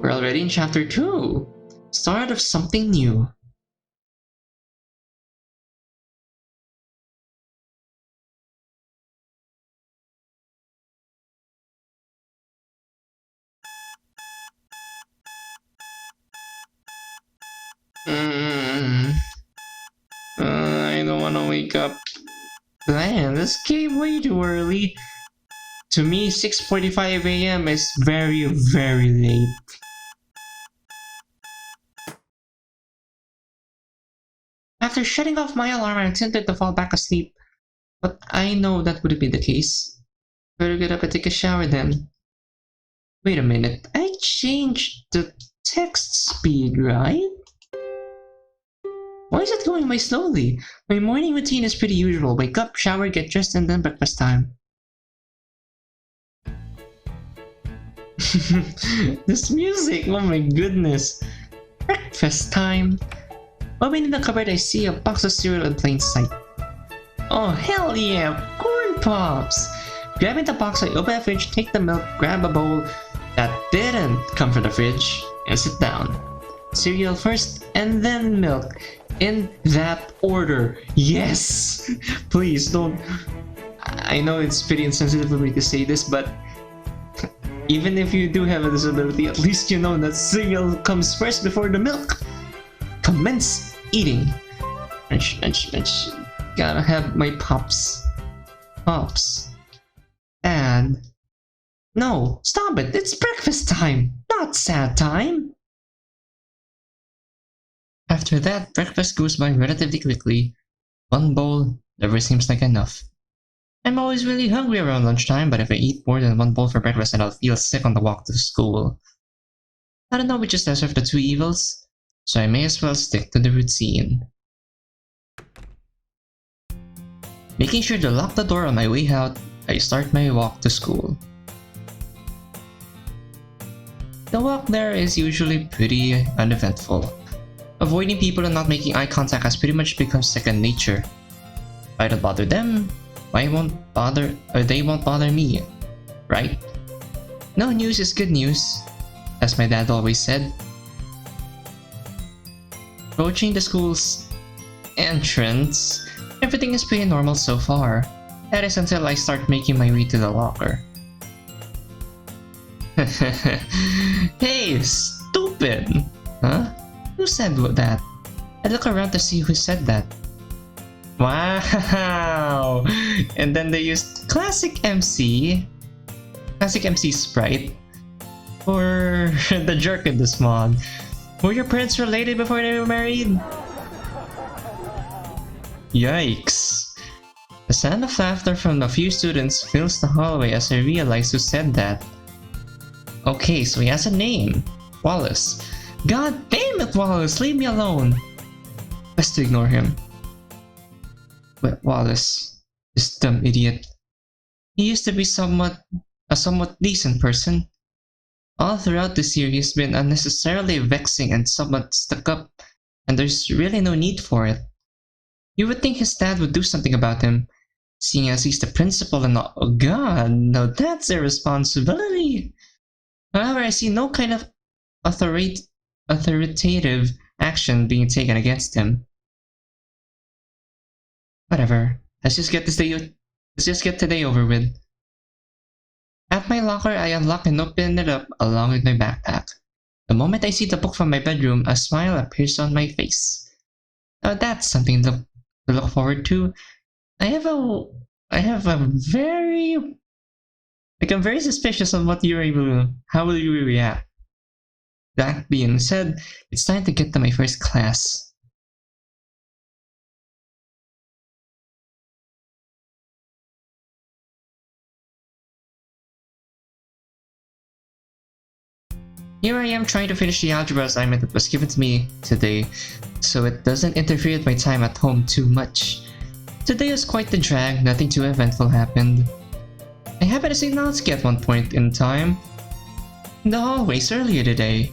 We're already in chapter 2. Start of something new. I don't want to wake up. Man, this came way too early. To me, 6:45 a.m. is very, very late. After shutting off my alarm, I attempted to fall back asleep. But I know that wouldn't be the case. Better get up and take a shower then. Wait a minute, I changed the text speed, right? Why is it going way slowly? My morning routine is pretty usual. Wake up, shower, get dressed, and then breakfast time. This music, oh my goodness. Breakfast time. Opening the cupboard, I see a box of cereal in plain sight. Oh hell yeah, corn pops! Grabbing the box, I open the fridge, take the milk, grab a bowl that didn't come from the fridge, and sit down. Cereal first, and then milk. In that order. Yes! Please don't... I know it's pretty insensitive for me to say this, but even if you do have a disability, at least you know that cereal comes first before the milk. Commence eating. Gotta have my pops. Pops. And... No, stop it! It's breakfast time! Not sad time! After that, breakfast goes by relatively quickly. One bowl never seems like enough. I'm always really hungry around lunchtime, but if I eat more than one bowl for breakfast, then I'll feel sick on the walk to school. I don't know which is lesser of the two evils, so I may as well stick to the routine. Making sure to lock the door on my way out, I start my walk to school. The walk there is usually pretty uneventful. Avoiding people and not making eye contact has pretty much become second nature. If I don't bother them, they won't bother me, right? No news is good news, as my dad always said. Approaching the school's entrance, everything is pretty normal so far. That is until I start making my way to the locker. Hey, stupid! Huh? Who said that? I look around to see who said that. Wow! And then they used Classic MC Sprite for the jerk in this mod. Were your parents related before they were married? Yikes. The sound of laughter from a few students fills the hallway as I realize who said that. Okay, so he has a name. Wallace. God damn it, Wallace! Leave me alone! Best to ignore him. But Wallace, this dumb idiot. He used to be a somewhat decent person. All throughout this year, he's been unnecessarily vexing and somewhat stuck up, and there's really no need for it. You would think his dad would do something about him, seeing as he's the principal and all. Oh god, no, that's a responsibility! However, I see no kind of authoritative action being taken against him. Whatever. Let's just get today over with. At my locker, I unlock and open it up along with my backpack. The moment I see the book from my bedroom, a smile appears on my face. Now that's something to look forward to. I'm very suspicious of how will Yuri react. That being said, it's time to get to my first class. Here I am trying to finish the algebra assignment that was given to me today, so it doesn't interfere with my time at home too much. Today was quite the drag, nothing too eventful happened. I happened to see Natsuki at one point in time in the hallways earlier today.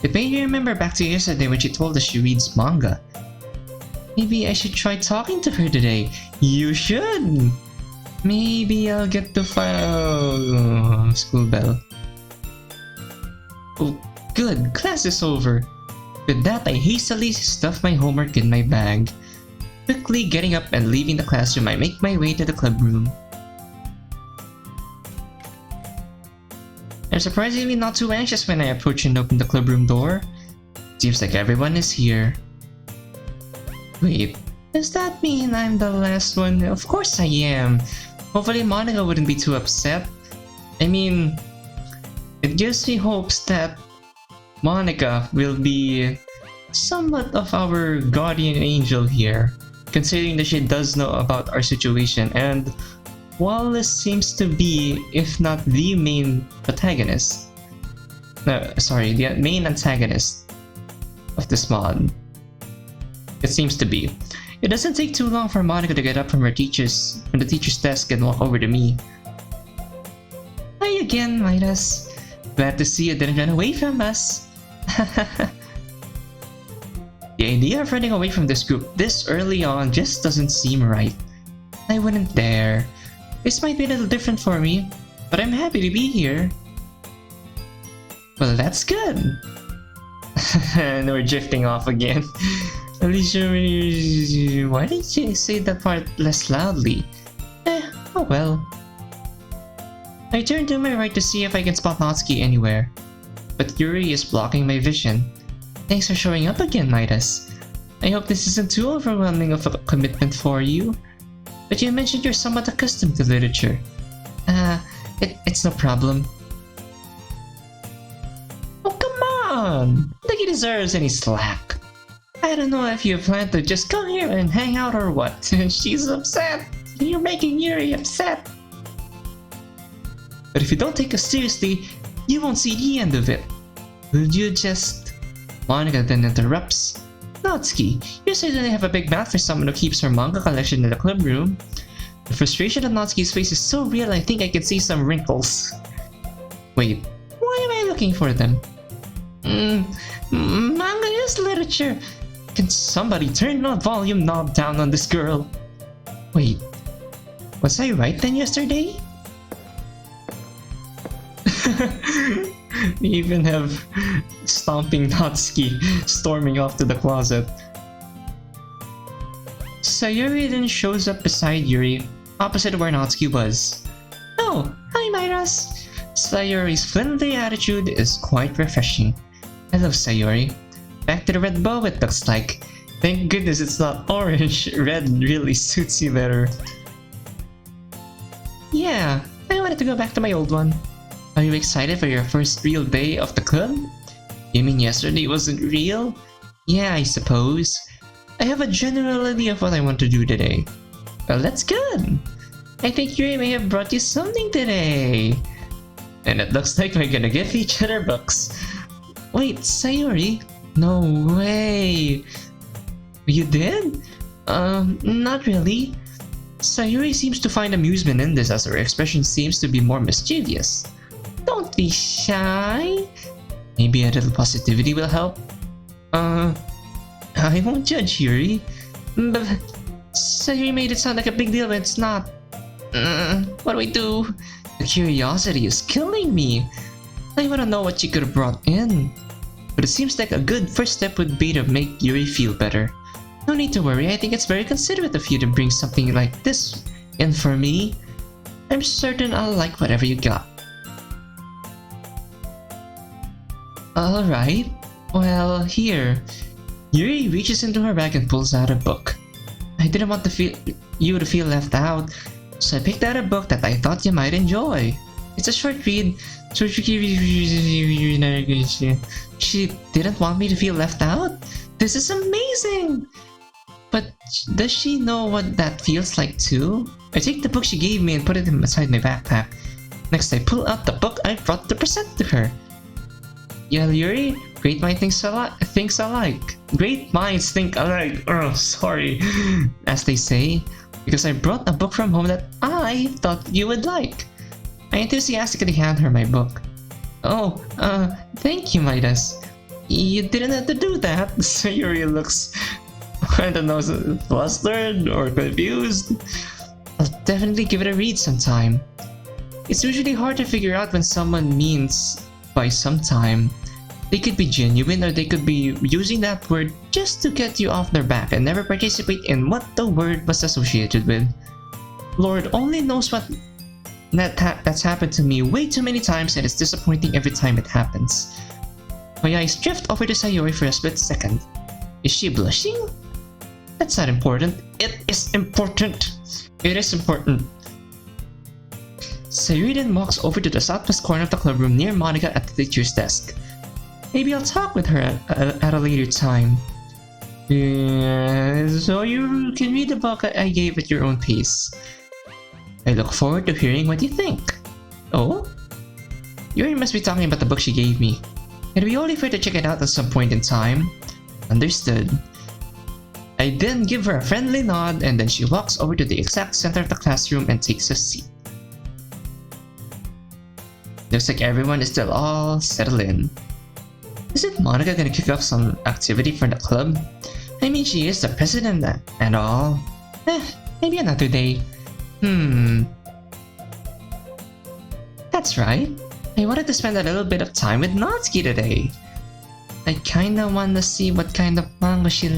It made me remember back to yesterday when she told us she reads manga. Maybe I should try talking to her today. You should! Maybe I'll get to file... school bell. Oh Good, class is over. With that, I hastily stuffed my homework in my bag. Quickly getting up and leaving the classroom, I make my way to the club room. I'm surprisingly not too anxious when I approach and open the club room door. Seems like everyone is here. Wait, does that mean I'm the last one? Of course I am. Hopefully Monica wouldn't be too upset. I mean, it gives me hopes that Monica will be somewhat of our guardian angel here, considering that she does know about our situation, and Wallace seems to be, if not the main protagonist. No, sorry, the main antagonist of this mod. It seems to be. It doesn't take too long for Monica to get up from the teacher's desk and walk over to me. Hi again, Midas. Glad to see you didn't run away from us. The idea of running away from this group this early on just doesn't seem right. I wouldn't dare. This might be a little different for me, but I'm happy to be here. Well, that's good. And we're drifting off again. Alicia, why did you say that part less loudly? Oh well. I turn to my right to see if I can spot Natsuki anywhere, but Yuri is blocking my vision. Thanks for showing up again, Midas. I hope this isn't too overwhelming of a commitment for you, but you mentioned you're somewhat accustomed to literature. It's no problem. Oh, come on! I think he deserves any slack. I don't know if you plan to just come here and hang out or what. She's upset. You're making Yuri upset. But if you don't take us seriously, you won't see the end of it. Will you just... Monica then interrupts. Natsuki, you certainly have a big mouth for someone who keeps her manga collection in the club room. The frustration on Natsuki's face is so real I think I can see some wrinkles. Wait, why am I looking for them? Manga is literature. Can somebody turn the volume knob down on this girl? Wait, was I right then yesterday? We even have stomping Natsuki storming off to the closet. Sayuri then shows up beside Yuri, opposite where Natsuki was. Oh, hi Midas! Sayuri's friendly attitude is quite refreshing. Hello Sayuri. Back to the red bow it looks like. Thank goodness it's not orange. Red really suits you better. Yeah, I wanted to go back to my old one. Are you excited for your first real day of the club? You mean yesterday wasn't real? Yeah, I suppose. I have a general idea of what I want to do today. Well, that's good. I think Yuri may have brought you something today. And it looks like we're gonna give each other books. Wait, Sayuri? No way. You did? Not really. Sayuri seems to find amusement in this as her expression seems to be more mischievous. Don't be shy. Maybe a little positivity will help. I won't judge Yuri. But Sayuri made it sound like a big deal, but it's not. What do we do? The curiosity is killing me. I wanna know what she could have brought in. But it seems like a good first step would be to make Yuri feel better. No need to worry, I think it's very considerate of you to bring something like this in for me. I'm certain I'll like whatever you got. Alright, well, here. Yuri reaches into her bag and pulls out a book. I didn't want you to feel left out, so I picked out a book that I thought you might enjoy. It's a short read, so she didn't want me to feel left out? This is amazing! But does she know what that feels like too? I take the book she gave me and put it inside my backpack. Next I pull out the book I brought to present to her. Yeah, Yuri, great minds think alike. Great minds think alike. Oh, sorry. As they say, because I brought a book from home that I thought you would like. I enthusiastically hand her my book. Oh, thank you, Midas. You didn't have to do that. Sayuri looks, I don't know, flustered or confused. I'll definitely give it a read sometime. It's usually hard to figure out when someone means by sometime. They could be genuine or they could be using that word just to get you off their back and never participate in what the word was associated with. Lord only knows what that's happened to me way too many times, and it's disappointing every time it happens. My eyes drift over to Sayori for a split second. Is she blushing? That's not important. It is important. It is important. Sayori then walks over to the southwest corner of the clubroom near Monica at the teacher's desk. Maybe I'll talk with her at a later time. Yeah, so you can read the book I gave at your own pace. I look forward to hearing what you think. Oh? Yuri must be talking about the book she gave me. It'd be only fair to check it out at some point in time. Understood. I then give her a friendly nod and then she walks over to the exact center of the classroom and takes a seat. Looks like everyone is still all settled in. Isn't Monica gonna kick off some activity for the club? I mean, she is the president and all. Maybe another day. That's right. I wanted to spend a little bit of time with Natsuki today. I kinda wanna see what kind of manga she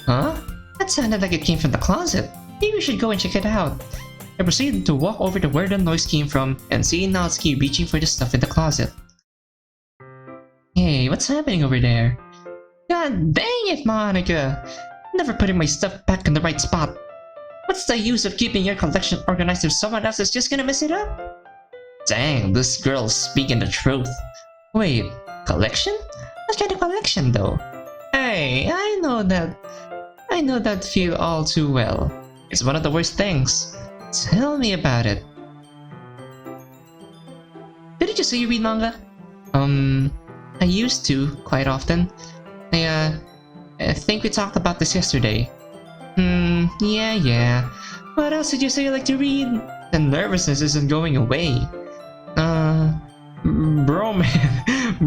Huh? That sounded like it came from the closet. Maybe we should go and check it out. I proceeded to walk over to where the noise came from and see Natsuki reaching for the stuff in the closet. Hey, what's happening over there? God dang it, Monica! Never putting my stuff back in the right spot. What's the use of keeping your collection organized if someone else is just gonna mess it up? Dang, this girl's speaking the truth. Wait, collection? What kind of collection though? Hey, I know that feel all too well. It's one of the worst things. Tell me about it. Didn't you say you read manga? I used to, quite often. I think we talked about this yesterday. Yeah. What else did you say you like to read? The nervousness isn't going away.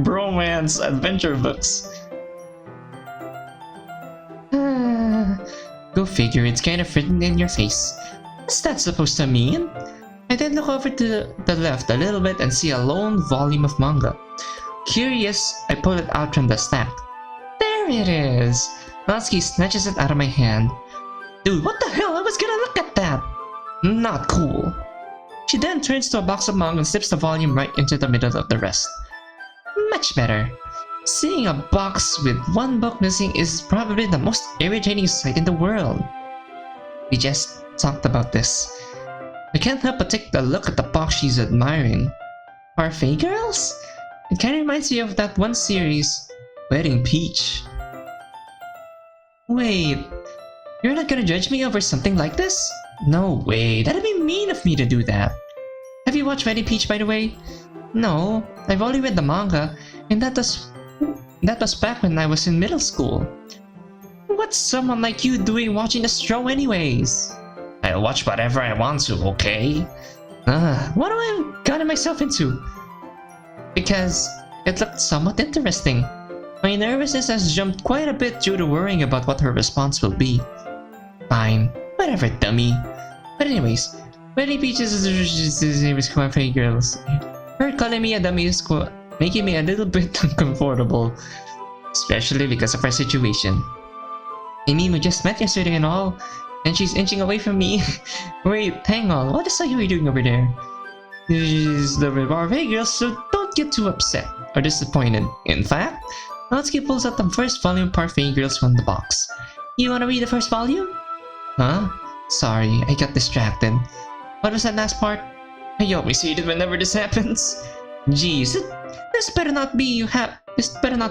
Bromance adventure books. Go figure, it's kind of written in your face. What's that supposed to mean? I then look over to the left a little bit and see a lone volume of manga. Curious, I pull it out from the stack. There it is! Natsuki snatches it out of my hand. Dude, what the hell? I was gonna look at that! Not cool. She then turns to a box of manga and slips the volume right into the middle of the rest. Much better. Seeing a box with one book missing is probably the most irritating sight in the world. We just talked about this. I can't help but take a look at the box she's admiring. Parfait Girls? It kinda reminds me of that one series, Wedding Peach. Wait, you're not gonna judge me over something like this? No way, that'd be mean of me to do that. Have you watched Wedding Peach, by the way? No, I've only read the manga, and that was back when I was in middle school. What's someone like you doing watching the show anyways? I'll watch whatever I want to, okay? What have I gotten myself into? Because it looked somewhat interesting. My nervousness has jumped quite a bit due to worrying about what her response will be. Fine, whatever, dummy. But anyways, Wedding Peach is Parfait Girls. Her calling me a dummy is making me a little bit uncomfortable. Especially because of our situation. I mean, we just met yesterday and all, and she's inching away from me. Wait, hang on, what is Sayuri doing over there? She's the Parfait Girl, so don't get too upset or disappointed. In fact, Natsuki pulls out the first volume of Parfait Girls from the box. You wanna read the first volume? Huh? Sorry, I got distracted. What was that last part? I always hate it whenever this happens. Jeez, this better not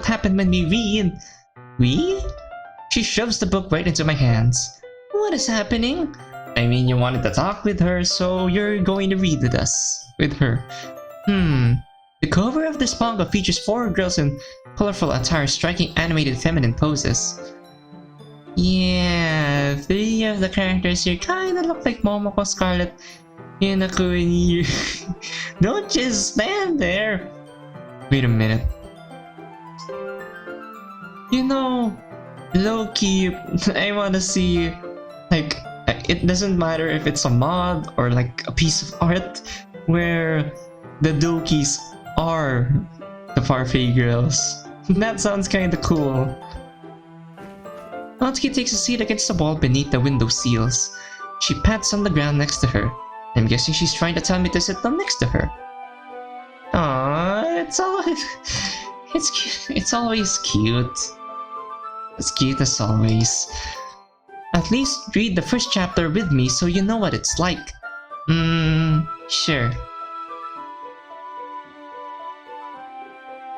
happen when we read. We? She shoves the book right into my hands. What is happening? I mean, you wanted to talk with her, so you're going to read with her. The cover of this manga features 4 girls in colorful attire striking animated feminine poses. Yeah, 3 of the characters here kinda look like Momoko, Scarlet, Hinako, and Yuri. Don't just stand there! Wait a minute. You know, low-key, I wanna see, like, it doesn't matter if it's a mod or like a piece of art where the Dokis are the Parfait girls. That sounds kinda cool. Natsuki takes a seat against the wall beneath the window sills. She pats on the ground next to her. I'm guessing she's trying to tell me to sit down next to her. Aww, it's always... It's always cute. As cute as always. At least read the first chapter with me so you know what it's like. Sure.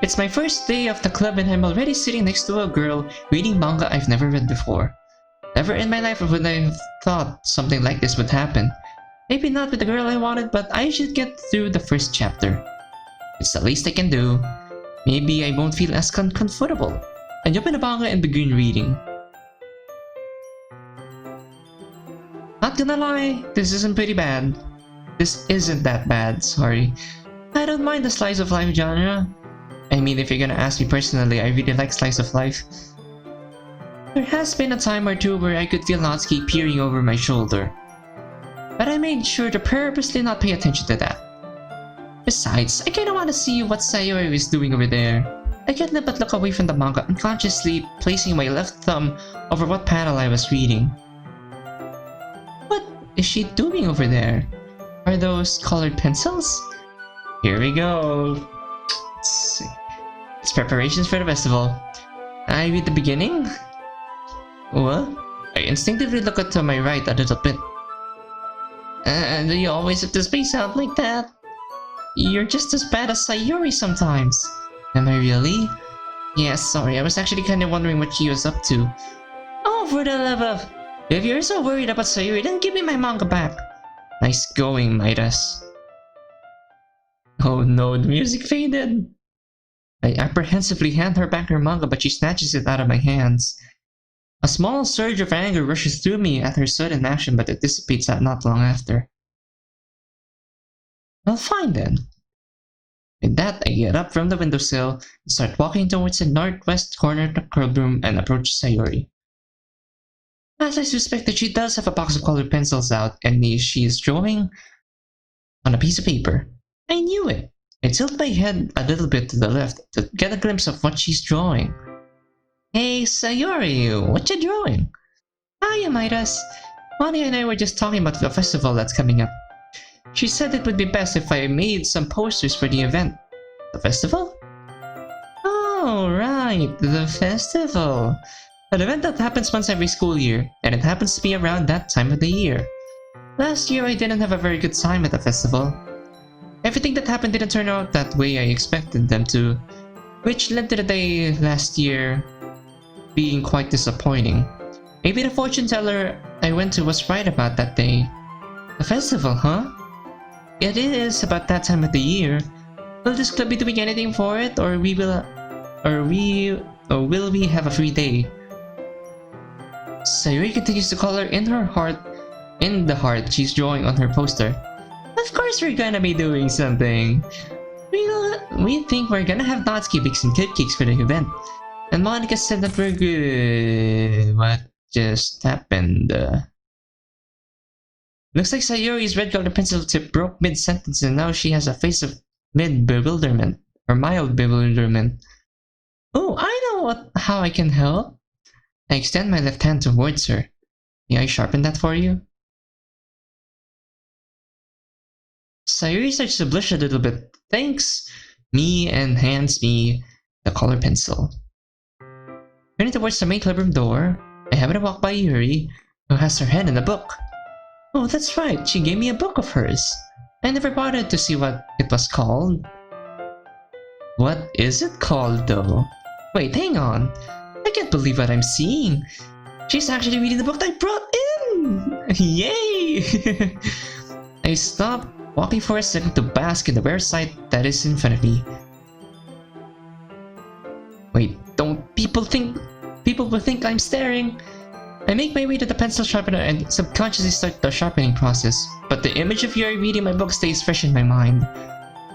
It's my first day of the club and I'm already sitting next to a girl reading manga I've never read before. Never in my life would I have thought something like this would happen. Maybe not with the girl I wanted, but I should get through the first chapter. It's the least I can do. Maybe I won't feel as comfortable. I open the manga and begin reading. Not gonna lie, this isn't pretty bad. This isn't that bad, sorry. I don't mind the slice of life genre. I mean, if you're gonna ask me personally, I really like slice of life. There has been a time or two where I could feel Natsuki peering over my shoulder. But I made sure to purposely not pay attention to that. Besides, I kinda wanna see what Sayori is doing over there. I can't help but look away from the manga, unconsciously placing my left thumb over what panel I was reading. What is she doing over there? Are those colored pencils? Here we go. Let's see. It's preparations for the festival. I read the beginning? What? I instinctively look to my right a little bit. Do you always have to space out like that? You're just as bad as Sayori sometimes. Am I really? Yes, sorry, I was actually kinda wondering what she was up to. Oh, for the love of... If you're so worried about Sayori, then give me my manga back. Nice going, Midas. Oh no, the music faded. I apprehensively hand her back her manga, but she snatches it out of my hands. A small surge of anger rushes through me at her sudden action, but it dissipates not long after. Well, fine then. With that, I get up from the windowsill and start walking towards the northwest corner of the club room and approach Sayori. As I suspected, she does have a box of colored pencils out, and she is drawing on a piece of paper. I knew it! I tilt my head a little bit to the left to get a glimpse of what she's drawing. Hey, Sayori, what you drawing? Hiya, Midas. Bonnie and I were just talking about the festival that's coming up. She said it would be best if I made some posters for the event. The festival? Oh, right, the festival. An event that happens once every school year, and it happens to be around that time of the year. Last year I didn't have a very good time at the festival. Everything that happened didn't turn out that way I expected them to, which led to the day last year being quite disappointing. Maybe the fortune teller I went to was right about that day. The festival, huh? It is about that time of the year. Will this club be doing anything for it, or will we have a free day? Sayori continues to color in the heart she's drawing on her poster. Of course we're gonna be doing something. We think we're gonna have Natsuki bake some cupcakes for the event. And Monica said that we're good. What just happened? Looks like Sayori's red colored pencil tip broke mid-sentence and now she has a face of mid-bewilderment. Or mild bewilderment. Oh, I know how I can help. I extend my left hand towards her. May I sharpen that for you? Sayori starts to blush a little bit. Thanks! Me and hands me the color pencil. Turning towards the main clubroom door, I happen to walk by Yuri, who has her head in a book. Oh, that's right, she gave me a book of hers. I never bothered to see what it was called. What is it called, though? Wait, hang on. I can't believe what I'm seeing. She's actually reading the book that I brought in! Yay! I stop walking for a second to bask in the rare sight that is in front of me. Wait, don't people will think I'm staring? I make my way to the pencil sharpener and subconsciously start the sharpening process, but the image of Yuri reading my book stays fresh in my mind.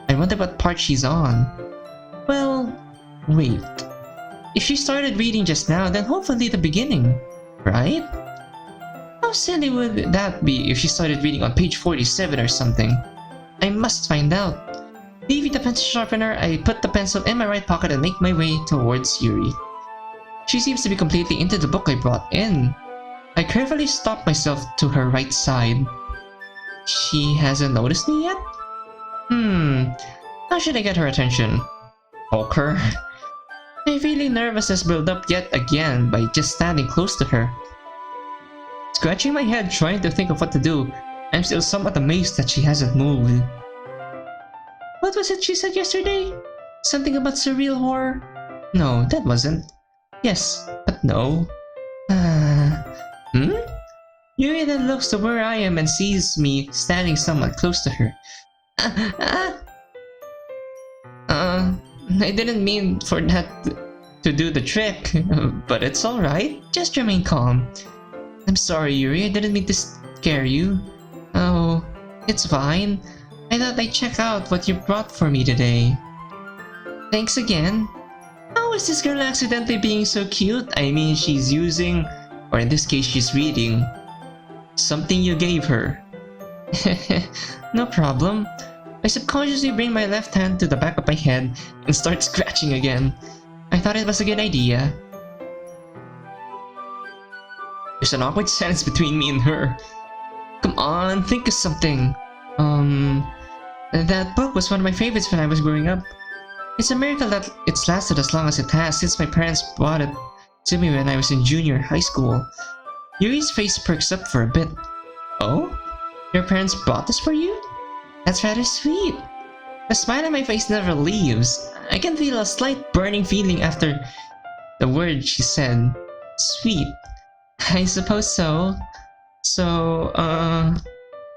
I wonder what part she's on. Well, wait. If she started reading just now, then hopefully the beginning, right? How silly would that be if she started reading on page 47 or something? I must find out. Leaving the pencil sharpener, I put the pencil in my right pocket and make my way towards Yuri. She seems to be completely into the book I brought in. I carefully stop myself to her right side. She hasn't noticed me yet? How should I get her attention? Poke her? My feeling nervousness built up yet again by just standing close to her. Scratching my head trying to think of what to do, I'm still somewhat amazed that she hasn't moved. What was it she said yesterday? Something about surreal horror? No, that wasn't. Yes, but no. Yuri then looks to where I am and sees me standing somewhat close to her. I didn't mean for that to do the trick, but it's alright. Just remain calm. I'm sorry, Yuri, I didn't mean to scare you. Oh, it's fine. I thought I'd check out what you brought for me today. Thanks again. How is this girl accidentally being so cute? I mean, she's using, or in this case, she's reading, something you gave her. No problem. I subconsciously bring my left hand to the back of my head and start scratching again. I thought it was a good idea. There's an awkward silence between me and her. Come on, think of something. That book was one of my favorites when I was growing up. It's a miracle that it's lasted as long as it has since my parents bought it to me when I was in junior high school. Yuri's face perks up for a bit. Oh? Your parents bought this for you? That's rather sweet. The smile on my face never leaves. I can feel a slight burning feeling after the word she said. Sweet. I suppose so.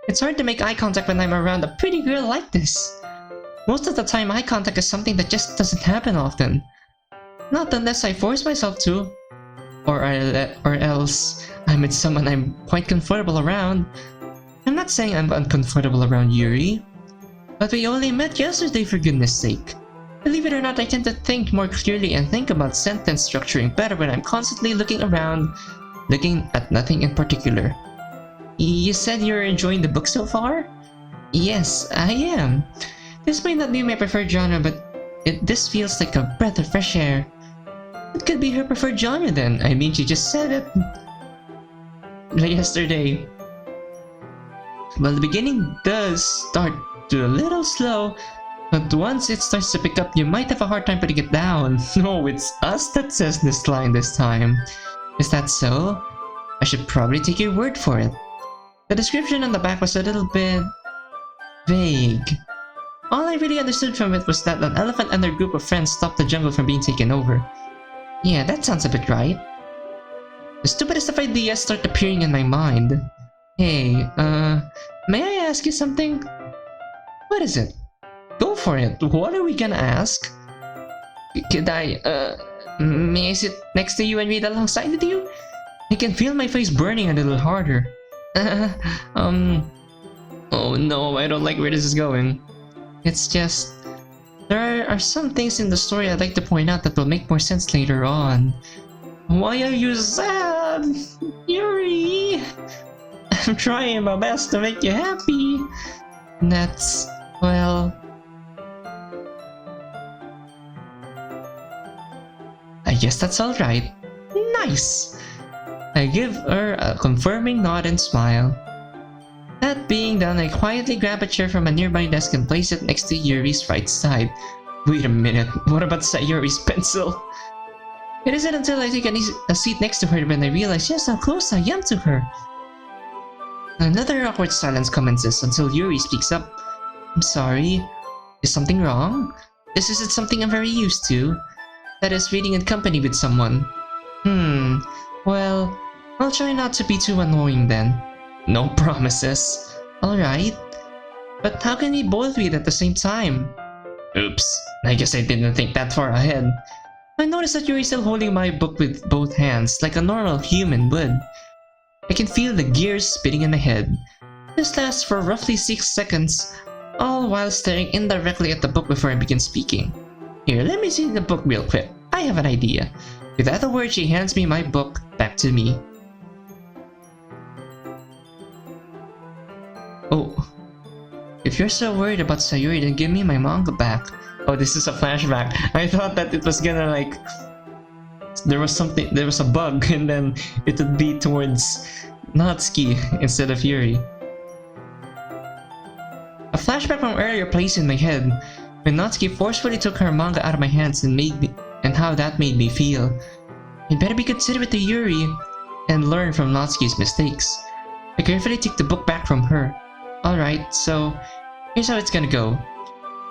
It's hard to make eye contact when I'm around a pretty girl like this. Most of the time, eye contact is something that just doesn't happen often. Not unless I force myself to. Or else I'm with someone I'm quite comfortable around. I'm not saying I'm uncomfortable around Yuri. But we only met yesterday, for goodness sake. Believe it or not, I tend to think more clearly and think about sentence structuring better when I'm constantly looking around, looking at nothing in particular. You said you're enjoying the book so far? Yes, I am. This may not be my preferred genre, but this feels like a breath of fresh air. It could be her preferred genre then. I mean, she just said it yesterday. Well, the beginning does start to a little slow, but once it starts to pick up, you might have a hard time putting it down. No, it's us that says this line this time. Is that so? I should probably take your word for it. The description on the back was a little bit vague. All I really understood from it was that an elephant and their group of friends stopped the jungle from being taken over. Yeah, that sounds a bit right. The stupidest of ideas start appearing in my mind. Hey, may I ask you something? What is it? Go for it. What are we gonna ask? Could I, may I sit next to you and read alongside with you? I can feel my face burning a little harder. Oh no, I don't like where this is going. It's just, there are some things in the story I'd like to point out that will make more sense later on. Why are you sad, Yuri? I'm trying my best to make you happy. That's, well, I guess that's alright. Nice! I give her a confirming nod and smile. That being done, I quietly grab a chair from a nearby desk and place it next to Yuri's right side. Wait a minute, what about Sayuri's pencil? It isn't until I take a seat next to her when I realize just how close I am to her. Another awkward silence commences until Yuri speaks up. I'm sorry. Is something wrong? This isn't something I'm very used to. That is reading in company with someone. Well, I'll try not to be too annoying then. No promises. Alright. But how can we both read at the same time? Oops, I guess I didn't think that far ahead. I noticed that Yuri's still holding my book with both hands, like a normal human would. I can feel the gears spinning in my head. This lasts for roughly 6 seconds, all while staring indirectly at the book before I begin speaking. Here, let me see the book real quick. I have an idea. Without a word, she hands me my book back to me. Oh. If you're so worried about Sayuri, then give me my manga back. Oh, this is a flashback. I thought that it was gonna like... there was a bug, and then it would be towards Natsuki instead of Yuri. A flashback from earlier plays in my head, when Natsuki forcefully took her manga out of my hands and how that made me feel. I'd better be considerate to Yuri and learn from Natsuki's mistakes. I carefully took the book back from her. Alright, so here's how it's gonna go.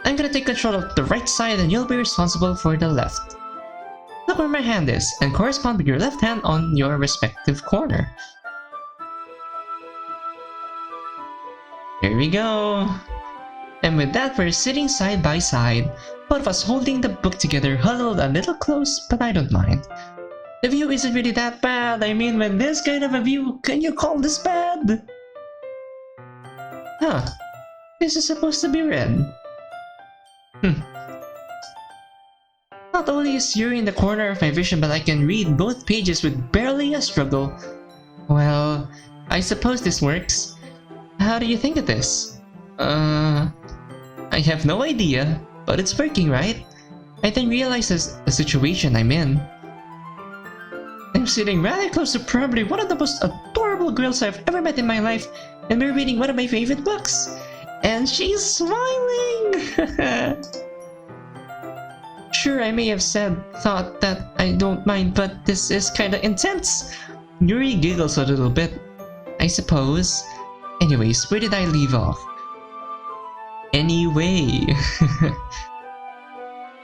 I'm gonna take control of the right side and you'll be responsible for the left. Look where my hand is and correspond with your left hand on your respective corner. Here we go! And with that, we're sitting side by side, both of us holding the book together, huddled a little close, but I don't mind. The view isn't really that bad. I mean, with this kind of a view, can you call this bad? Huh. This is supposed to be red. Not only is Yuri in the corner of my vision, but I can read both pages with barely a struggle. Well, I suppose this works. How do you think of this? I have no idea, but it's working, right? I then realize the situation I'm in. I'm sitting rather close to probably one of the most adorable girls I've ever met in my life, and we're reading one of my favorite books. And she's smiling! Sure, I may have thought that I don't mind, but this is kinda intense. Yuri giggles a little bit, I suppose. Anyways, where did I leave off? Anyway.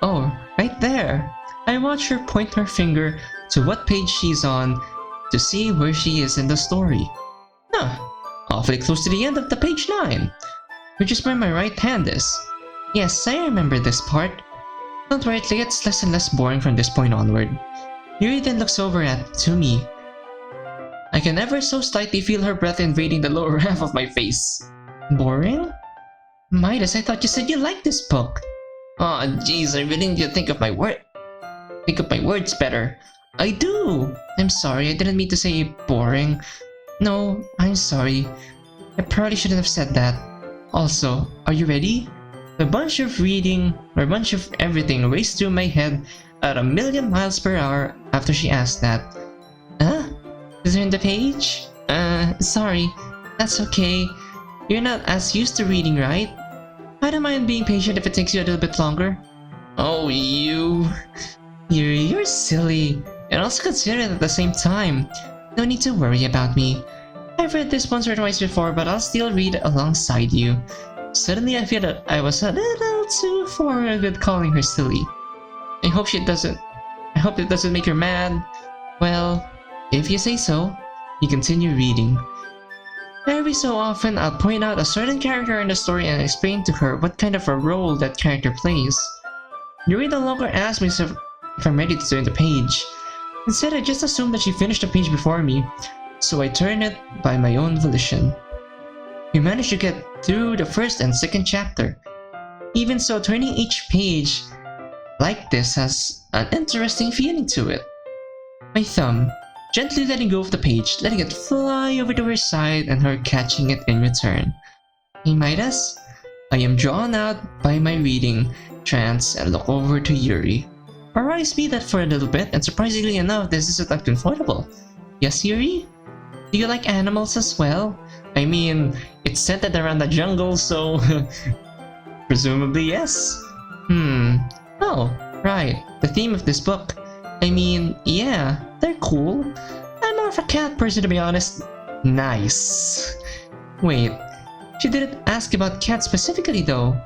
Oh, right there. I watch her point her finger to what page she's on to see where she is in the story. Huh, awfully close to the end of the page 9, which is where my right hand is. Yes, I remember this part. Don't worry, it gets less and less boring from this point onward. Yuri then looks over to me. I can ever so slightly feel her breath invading the lower half of my face. Boring? Midas, I thought you said you liked this book. Aw, jeez, I really need to think of my words better. I do! I'm sorry, I didn't mean to say boring. No, I'm sorry. I probably shouldn't have said that. Also, are you ready? A bunch of everything raced through my head at 1,000,000 miles per hour after she asked that. Huh? Is there in the page? Sorry. That's okay. You're not as used to reading, right? I don't mind being patient if it takes you a little bit longer. Oh, you're silly. And also considerate at the same time. No need to worry about me. I've read this once or twice before, but I'll still read alongside you. Suddenly I feel that I was a little too forward with calling her silly. I hope it doesn't make her mad. Well, if you say so, you continue reading. Every so often, I'll point out a certain character in the story and explain to her what kind of a role that character plays. Yuri no longer asks me if I'm ready to turn the page. Instead, I just assume that she finished the page before me, so I turn it by my own volition. We managed to get through the first and second chapter. Even so, turning each page like this has an interesting feeling to it. My thumb, gently letting go of the page, letting it fly over to her side and her catching it in return. Hey Midas, I am drawn out by my reading trance and look over to Yuri. Our eyes meet that for a little bit, and surprisingly enough, this isn't uncomfortable. Yes, Yuri? Do you like animals as well? I mean, it's centered around the jungle, so... presumably yes. Oh, right. The theme of this book. I mean, yeah, they're cool. I'm more of a cat person, to be honest. Nice. Wait, she didn't ask about cats specifically though.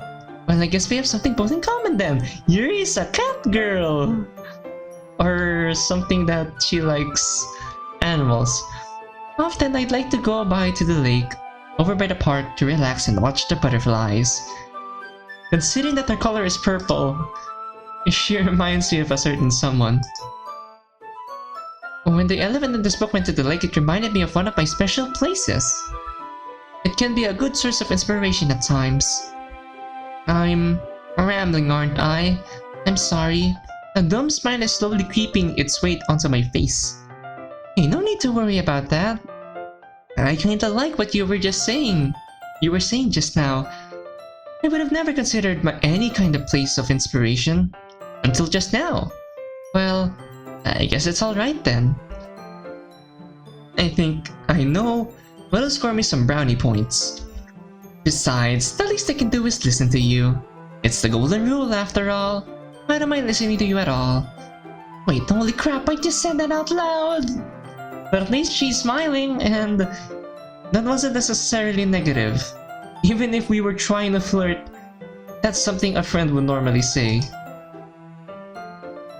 Well, I guess we have something both in common then. Yuri's a cat girl! Or something that she likes animals. Often I'd like to go by to the lake, over by the park to relax and watch the butterflies. Considering that their color is purple, she reminds me of a certain someone. When the elephant in this book went to the lake, it reminded me of one of my special places. It can be a good source of inspiration at times. I'm rambling, aren't I? I'm sorry. A dumb smile is slowly creeping its weight onto my face. Hey, no need to worry about that. I kinda like what you were just saying. You were saying just now. I would have never considered any kind of place of inspiration until just now. Well, I guess it's alright then. I think I know what'll score me some brownie points. Besides, the least I can do is listen to you. It's the golden rule after all. Why am I listening to you at all? Wait, holy crap, I just said that out loud! But at least she's smiling, and that wasn't necessarily negative. Even if we were trying to flirt, that's something a friend would normally say.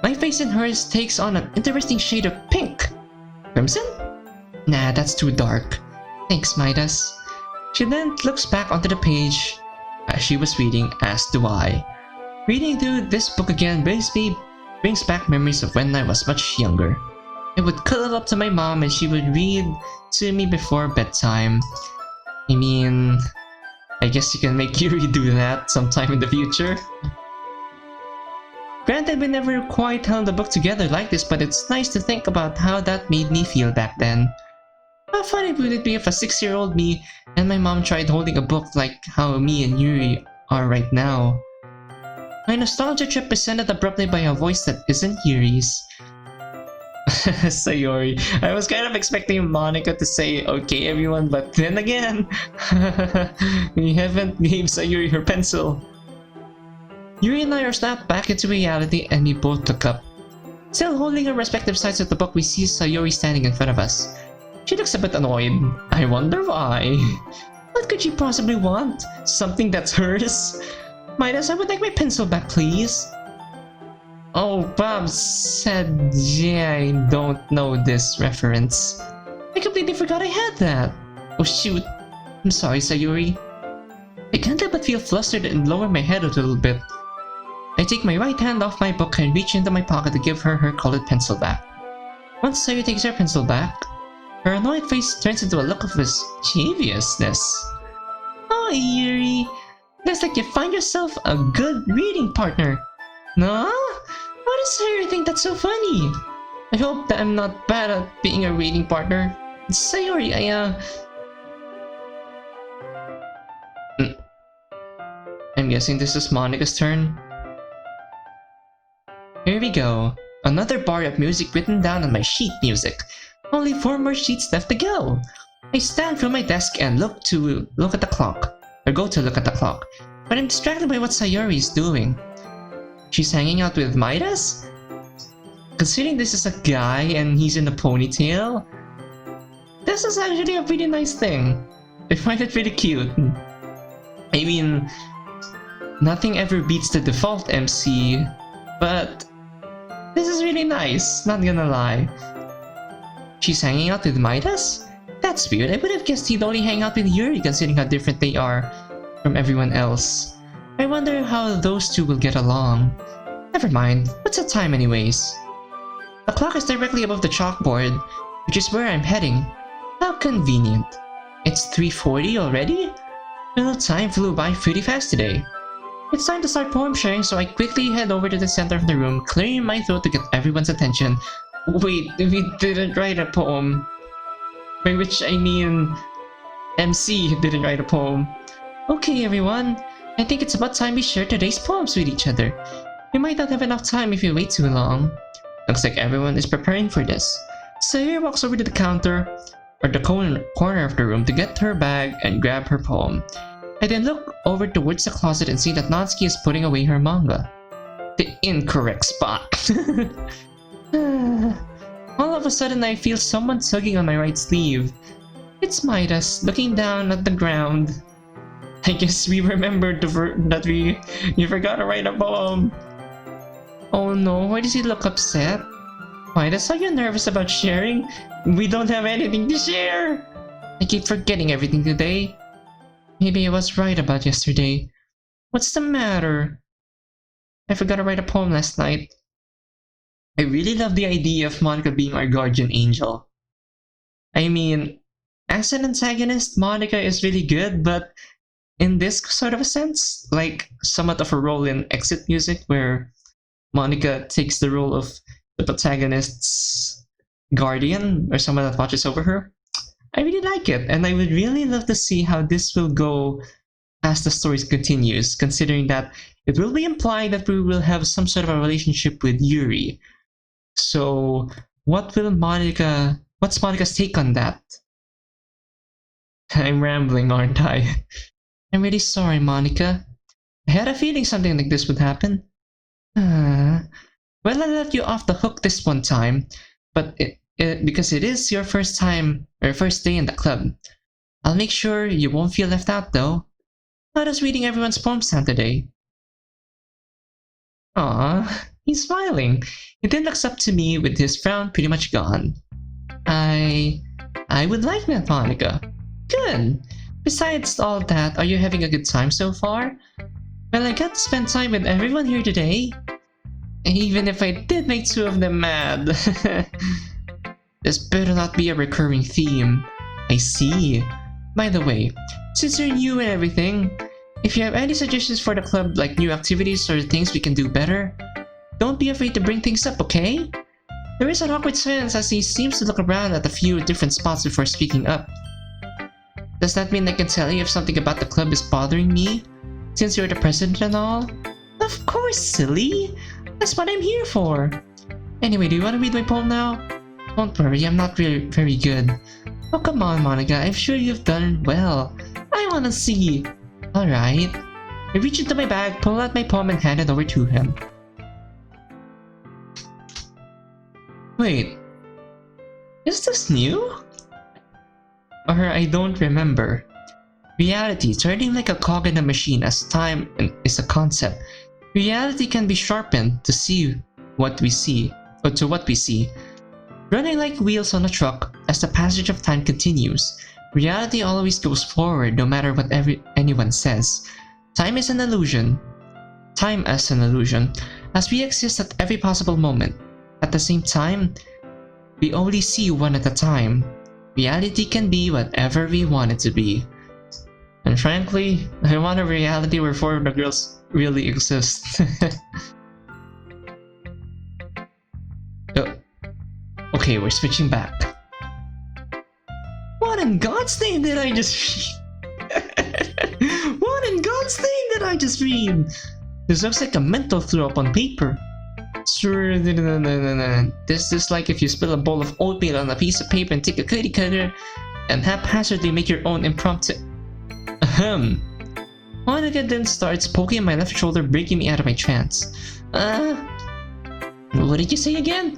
My face and hers takes on an interesting shade of pink. Crimson? Nah, that's too dark. Thanks, Midas. She then looks back onto the page as she was reading, as do I. Reading through this book again brings back memories of when I was much younger. I would cuddle up to my mom and she would read to me before bedtime. I mean, I guess you can make Yuri do that sometime in the future. Granted, we never quite held the book together like this, but it's nice to think about how that made me feel back then. How funny would it be if a 6-year-old me and my mom tried holding a book like how me and Yuri are right now? My nostalgia trip is ended abruptly by a voice that isn't Yuri's. Sayori. I was kind of expecting Monica to say, okay everyone, but then again, we haven't gave Sayori her pencil. Yuri and I are snapped back into reality and we both look up. Still holding our respective sides of the book, we see Sayori standing in front of us. She looks a bit annoyed. I wonder why. What could she possibly want? Something that's hers? Midas, I would like my pencil back, please. Oh, Bob said, yeah, I don't know this reference. I completely forgot I had that. Oh shoot. I'm sorry, Sayori. I can't help but feel flustered and lower my head a little bit. I take my right hand off my book and reach into my pocket to give her her colored pencil back. Once Sayori takes her pencil back, her annoyed face turns into a look of mischievousness. Oh, Yuri. Looks like you find yourself a good reading partner. No? Why does Sayori think that's so funny? I hope that I'm not bad at being a reading partner. Sayori, I'm guessing this is Monica's turn. Here we go. Another bar of music written down on my sheet music. Only 4 more sheets left to go. I stand from my desk and go to look at the clock. But I'm distracted by what Sayori is doing. She's hanging out with Midas? Considering this is a guy and he's in a ponytail, this is actually a pretty nice thing. I find it pretty cute. I mean, nothing ever beats the default MC, but this is really nice, not gonna lie. She's hanging out with Midas? That's weird. I would have guessed he'd only hang out with Yuri considering how different they are from everyone else. I wonder how those two will get along. Never mind, what's the time anyways? The clock is directly above the chalkboard, which is where I'm heading. How convenient. It's 3:40 already? Well, time flew by pretty fast today. It's time to start poem sharing, so I quickly head over to the center of the room, clearing my throat to get everyone's attention. Wait, we didn't write a poem. By which I mean, MC didn't write a poem. Okay everyone, I think it's about time we share today's poems with each other. We might not have enough time if we wait too long. Looks like everyone is preparing for this. Sayori walks over to the counter, or the corner of the room to get her bag and grab her poem. I then look over towards the closet and see that Natsuki is putting away her manga. The incorrect spot. All of a sudden I feel someone tugging on my right sleeve. It's Midas, looking down at the ground. I guess we remembered that we forgot to write a poem. Oh no, why does he look upset? Midas, are you nervous about sharing? We don't have anything to share! I keep forgetting everything today. Maybe I was right about yesterday. What's the matter? I forgot to write a poem last night. I really love the idea of Monica being our guardian angel. I mean, as an antagonist, Monica is really good, but in this sort of a sense, like somewhat of a role in Exit Music where Monica takes the role of the protagonist's guardian or someone that watches over her. I really like it, and I would really love to see how this will go as the story continues, considering that it will be implied that we will have some sort of a relationship with Yuri. So, what's Monica's take on that? I'm rambling, aren't I? I'm really sorry, Monica. I had a feeling something like this would happen. Well, I let you off the hook this one time, but because it is your first day in the club. I'll make sure you won't feel left out, though. How does reading everyone's poems sound today? Aww, he's smiling. He then looks up to me with his frown pretty much gone. I would like that, Monica. Good. Besides all that, are you having a good time so far? Well, I got to spend time with everyone here today. Even if I did make 2 of them mad. This better not be a recurring theme. I see. By the way, since you're new and everything, if you have any suggestions for the club, like new activities or things we can do better, don't be afraid to bring things up, okay? There is an awkward silence as he seems to look around at a few different spots before speaking up. Does that mean I can tell you if something about the club is bothering me? Since you're the president and all? Of course, silly! That's what I'm here for! Anyway, do you want to read my poem now? Don't worry, I'm not really very good. Oh, come on, Monica, I'm sure you've done well. I want to see. Alright. I reach into my bag, pull out my poem, and hand it over to him. Wait. Is this new? Or I don't remember. Reality, turning like a cog in a machine as time is a concept. Reality can be sharpened to see what we see, or to what we see. Running like wheels on a truck as the passage of time continues. Reality always goes forward no matter what anyone says. Time is an illusion. Time as an illusion, as we exist at every possible moment. At the same time, we only see one at a time. Reality can be whatever we want it to be. And frankly, I want a reality where 4 of the girls really exist. Okay, we're switching back. What in God's name did I just read? What in God's name did I just read? This looks like a mental throw-up on paper. Sure, this is like if you spill a bowl of oatmeal on a piece of paper and take a cookie cutter and haphazardly make your own impromptu. Ahem. Monica then starts poking my left shoulder, breaking me out of my trance. What did you say again?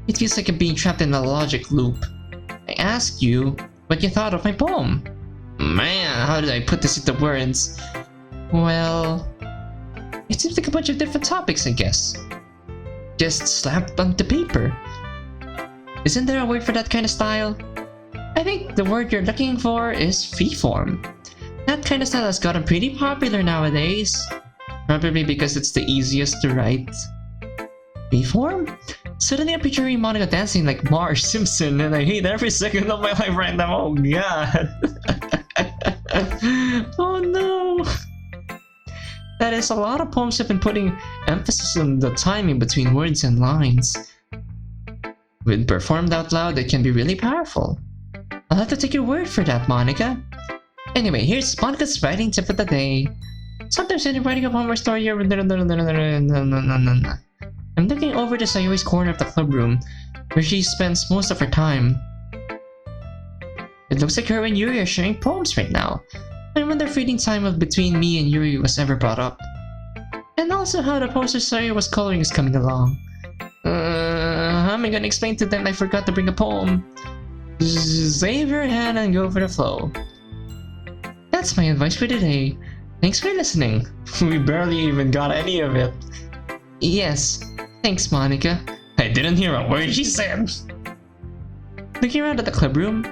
It feels like I'm being trapped in a logic loop. I asked you what you thought of my poem. Man, how did I put this into words? Well, it seems like a bunch of different topics, I guess. Just slapped onto paper. Isn't there a word for that kind of style? I think the word you're looking for is freeform. That kind of style has gotten pretty popular nowadays. Probably because it's the easiest to write. Freeform? Suddenly I'm picturing Monica dancing like Marge Simpson, and I hate every second of my life right now. Oh god. Oh no. That is, a lot of poems have been putting emphasis on the timing between words and lines. When performed out loud, it can be really powerful. I'll have to take your word for that, Monica. Anyway, here's Monica's writing tip of the day. Sometimes when you're writing a poem or story, I'm looking over to Sayori's corner of the club room, where she spends most of her time. It looks like her and Yuri are sharing poems right now. I wonder if reading time between me and Yuri was ever brought up. And also how the poster Sayori was coloring is coming along. How am I gonna explain to them I forgot to bring a poem? Save your hand and go for the flow. That's my advice for today. Thanks for listening. We barely even got any of it. Yes, thanks, Monica. I didn't hear a word she said. Looking around at the club room,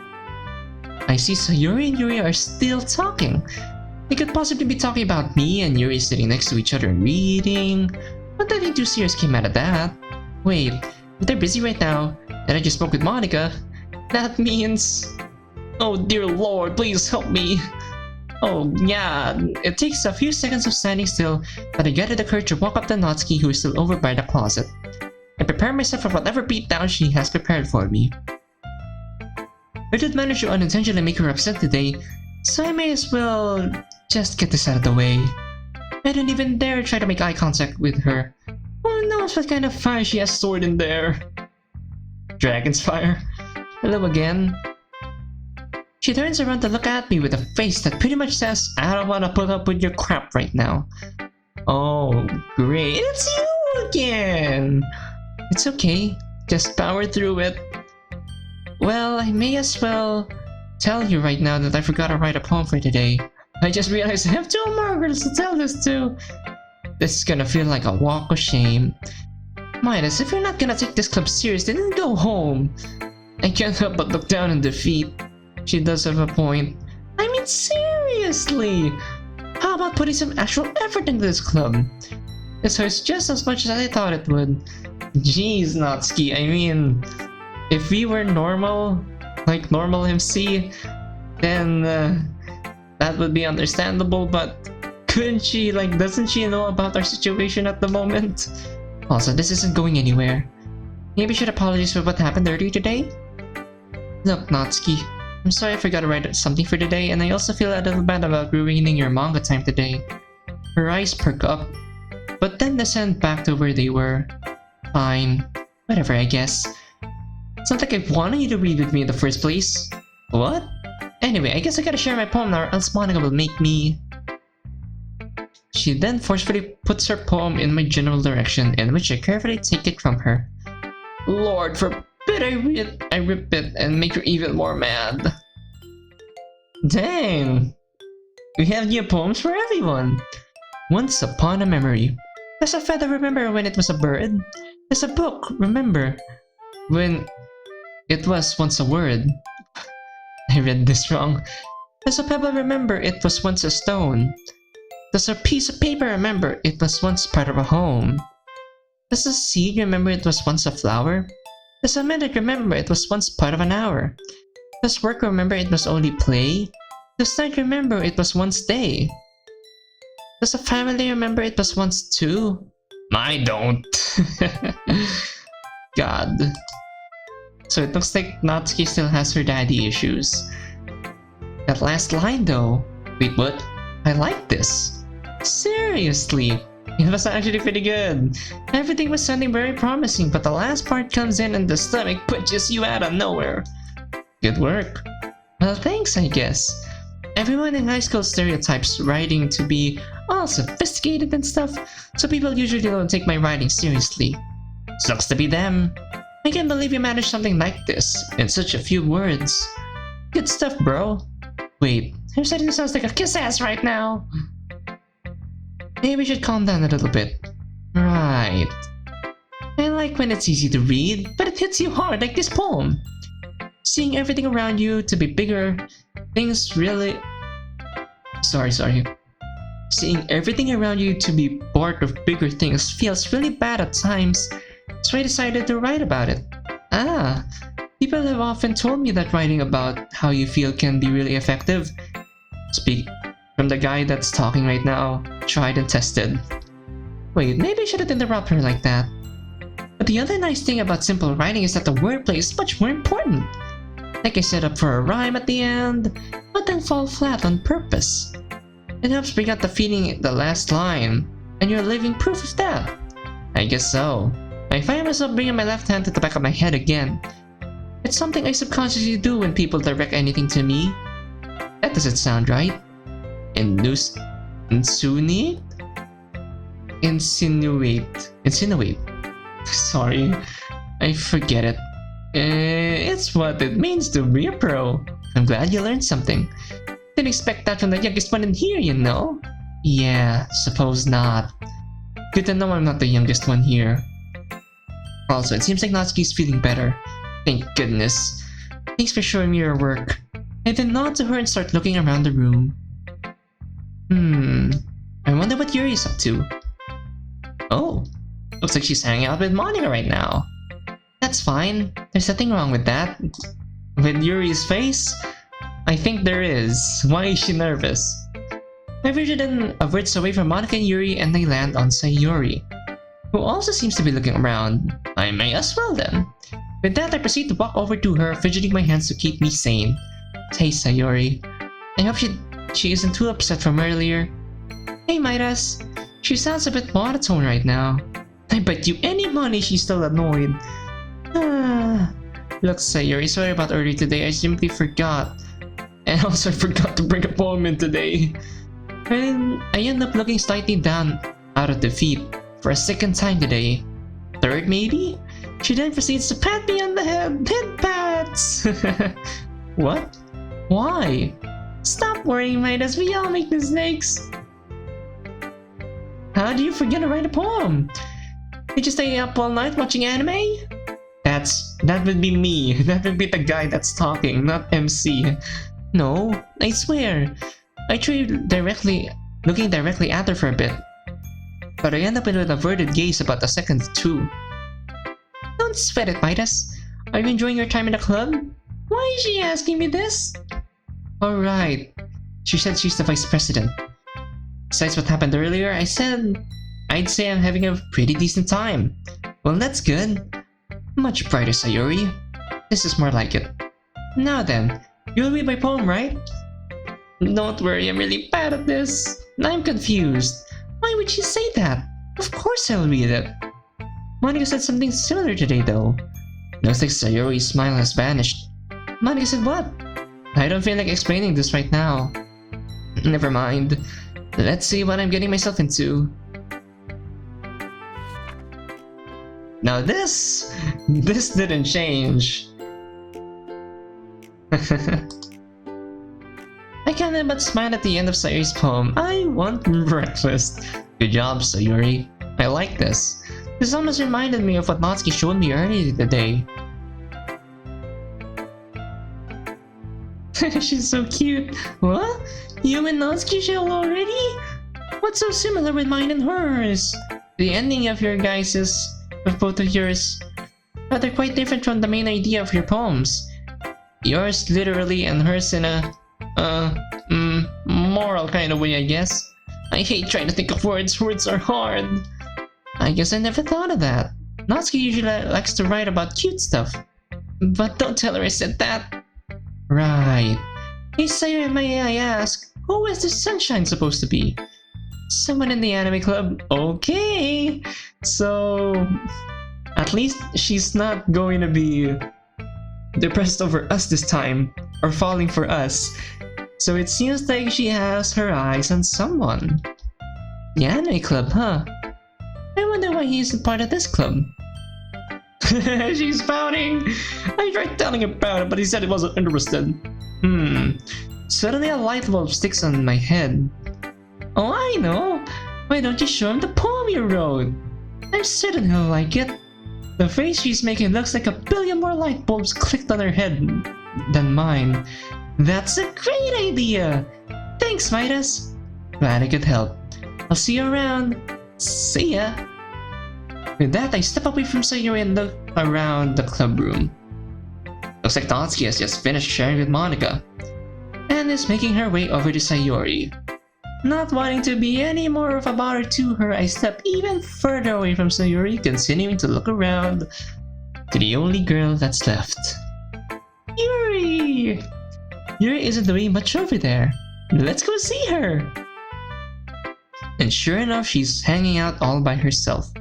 I see Sayori and Yuri are still talking. They could possibly be talking about me and Yuri sitting next to each other and reading, but nothing too serious came out of that. Wait, if they're busy right now, and I just spoke with Monica, that means... Oh dear lord, please help me. Oh yeah, it takes a few seconds of standing still, but I get the courage to walk up to Natsuki, who is still over by the closet. I prepare myself for whatever beatdown she has prepared for me. I did manage to unintentionally make her upset today, so I may as well just get this out of the way. I don't even dare try to make eye contact with her. Who knows what kind of fire she has stored in there? Dragon's fire? Hello again. She turns around to look at me with a face that pretty much says, I don't want to put up with your crap right now. Oh, great. It's you again! It's okay. Just power through it. Well, I may as well tell you right now that I forgot to write a poem for today. I just realized I have 2 more girls to tell this to. This is gonna feel like a walk of shame. Midas, if you're not gonna take this club seriously, then go home. I can't help but look down in defeat. She does have a point. I mean, seriously! How about putting some actual effort into this club? This hurts just as much as I thought it would. Jeez, Natsuki, I mean, if we were normal, like normal MC, then that would be understandable, but couldn't she, like, doesn't she know about our situation at the moment? Also, this isn't going anywhere. Maybe I should apologize for what happened earlier today? Look, Natsuki, I'm sorry I forgot to write something for today, and I also feel a little bad about ruining your manga time today. Her eyes perk up, but then descend back to where they were. Fine. Whatever, I guess. It's not like I wanted you to read with me in the first place. What? Anyway, I guess I gotta share my poem now or else Monica will make me... She then forcefully puts her poem in my general direction, in which I carefully take it from her. Lord forbid I rip it and make her even more mad. Dang! We have new poems for everyone! Once upon a memory. Does a feather remember when it was a bird? Does a book remember when it was once a word? I read this wrong. Does a pebble remember it was once a stone? Does a piece of paper remember it was once part of a home? Does a seed remember it was once a flower? Does a minute remember it was once part of an hour? Does work remember it was only play? Does night remember it was once day? Does a family remember it was once two? I don't. God. So it looks like Natsuki still has her daddy issues. That last line though. Wait, what? I like this. Seriously. It was actually pretty good. Everything was sounding very promising, but the last part comes in and the stomach punches you out of nowhere. Good work. Well, thanks, I guess. Everyone in high school stereotypes writing to be all sophisticated and stuff, so people usually don't take my writing seriously. Sucks to be them. I can't believe you managed something like this in such a few words. Good stuff, bro. Wait, I'm starting to sound like a kiss ass right now. Maybe we should calm down a little bit. Right. I like when it's easy to read, but it hits you hard like this poem. Seeing everything around you to be bigger, things really... Sorry. Seeing everything around you to be part of bigger things feels really bad at times, so I decided to write about it. People have often told me that writing about how you feel can be really effective. Speak from the guy that's talking right now, tried and tested. Wait, maybe I shouldn't interrupt her like that. But the other nice thing about simple writing is that the wordplay is much more important. Like I set up for a rhyme at the end, but then fall flat on purpose. It helps bring out the feeling in the last line, and you're living proof of that. I guess so. I find myself bringing my left hand to the back of my head again. It's something I subconsciously do when people direct anything to me. That doesn't sound right. Insinuate? Sorry, I forget it. It's what it means to be a pro. I'm glad you learned something. Didn't expect that from the youngest one in here, you know? Yeah, suppose not. Good to know I'm not the youngest one here. Also, it seems like Natsuki's feeling better. Thank goodness. Thanks for showing me your work. I then nod to her and start looking around the room. I wonder what Yuri's up to. Oh, looks like she's hanging out with Monica right now. That's fine. There's nothing wrong with that. With Yuri's face? I think there is. Why is she nervous? My vision then averts away from Monica and Yuri and they land on Sayori, who also seems to be looking around. I may as well then. With that, I proceed to walk over to her, fidgeting my hands to keep me sane. Hey Sayori. I hope she isn't too upset from earlier. Hey Midas, she sounds a bit monotone right now. I bet you any money she's still annoyed. Look, Sayuri, sorry about earlier today. I simply forgot. And also I forgot to bring a poem in today. And I end up looking slightly down out of defeat for a second time today. Third, maybe? She then proceeds to pat me on the head. Head pats! What? Why? Stop worrying, Midas. We all make mistakes. How do you forget to write a poem? Did you stay up all night watching anime? That would be me. That would be the guy that's talking, not MC. No, I swear. I tried looking directly at her for a bit, but I end up with an averted gaze about a second or two. Don't sweat it, Midas. Are you enjoying your time in the club? Why is she asking me this? Alright. She said she's the vice president. Besides what happened earlier, I'd say I'm having a pretty decent time. Well, that's good. Much brighter, Sayuri. This is more like it. Now then, you'll read my poem, right? Don't worry, I'm really bad at this. I'm confused. Why would she say that? Of course I'll read it. Monica said something similar today, though. Looks like Sayuri's smile has vanished. Monica said what? I don't feel like explaining this right now. Never mind. Let's see what I'm getting myself into. Now this didn't change. I can't help but smile at the end of Sayuri's poem. I want breakfast. Good job, Sayuri. I like this. This almost reminded me of what Natsuki showed me earlier today. She's so cute. What? You and Natsuki shell already? What's so similar with mine and hers? The ending of both of yours, but they're quite different from the main idea of your poems. Yours literally and hers in a, moral kind of way, I guess. I hate trying to think of words. Words are hard. I guess I never thought of that. Natsuki usually likes to write about cute stuff. But don't tell her I said that. Right. Hey Sayuri, may I ask, who is this sunshine supposed to be? Someone in the anime club? Okay. So, at least she's not going to be depressed over us this time, or falling for us. So it seems like she has her eyes on someone. The anime club, huh? I wonder why he isn't part of this club. She's pouting! I tried telling him about it, but he said he wasn't interested. Suddenly a light bulb sticks on my head. Oh, I know! Why don't you show him the poem you wrote? I'm certain he'll like it. The face she's making looks like a billion more light bulbs clicked on her head than mine. That's a great idea! Thanks, Midas. Glad I could help. I'll see you around. See ya! With that, I step away from Sayuri and look around the club room. Looks like Natsuki has just finished sharing with Monica, and is making her way over to Sayuri. Not wanting to be any more of a bother to her, I step even further away from Sayuri, continuing to look around to the only girl that's left. Yuri! Yuri isn't doing much over there. Let's go see her! And sure enough, she's hanging out all by herself.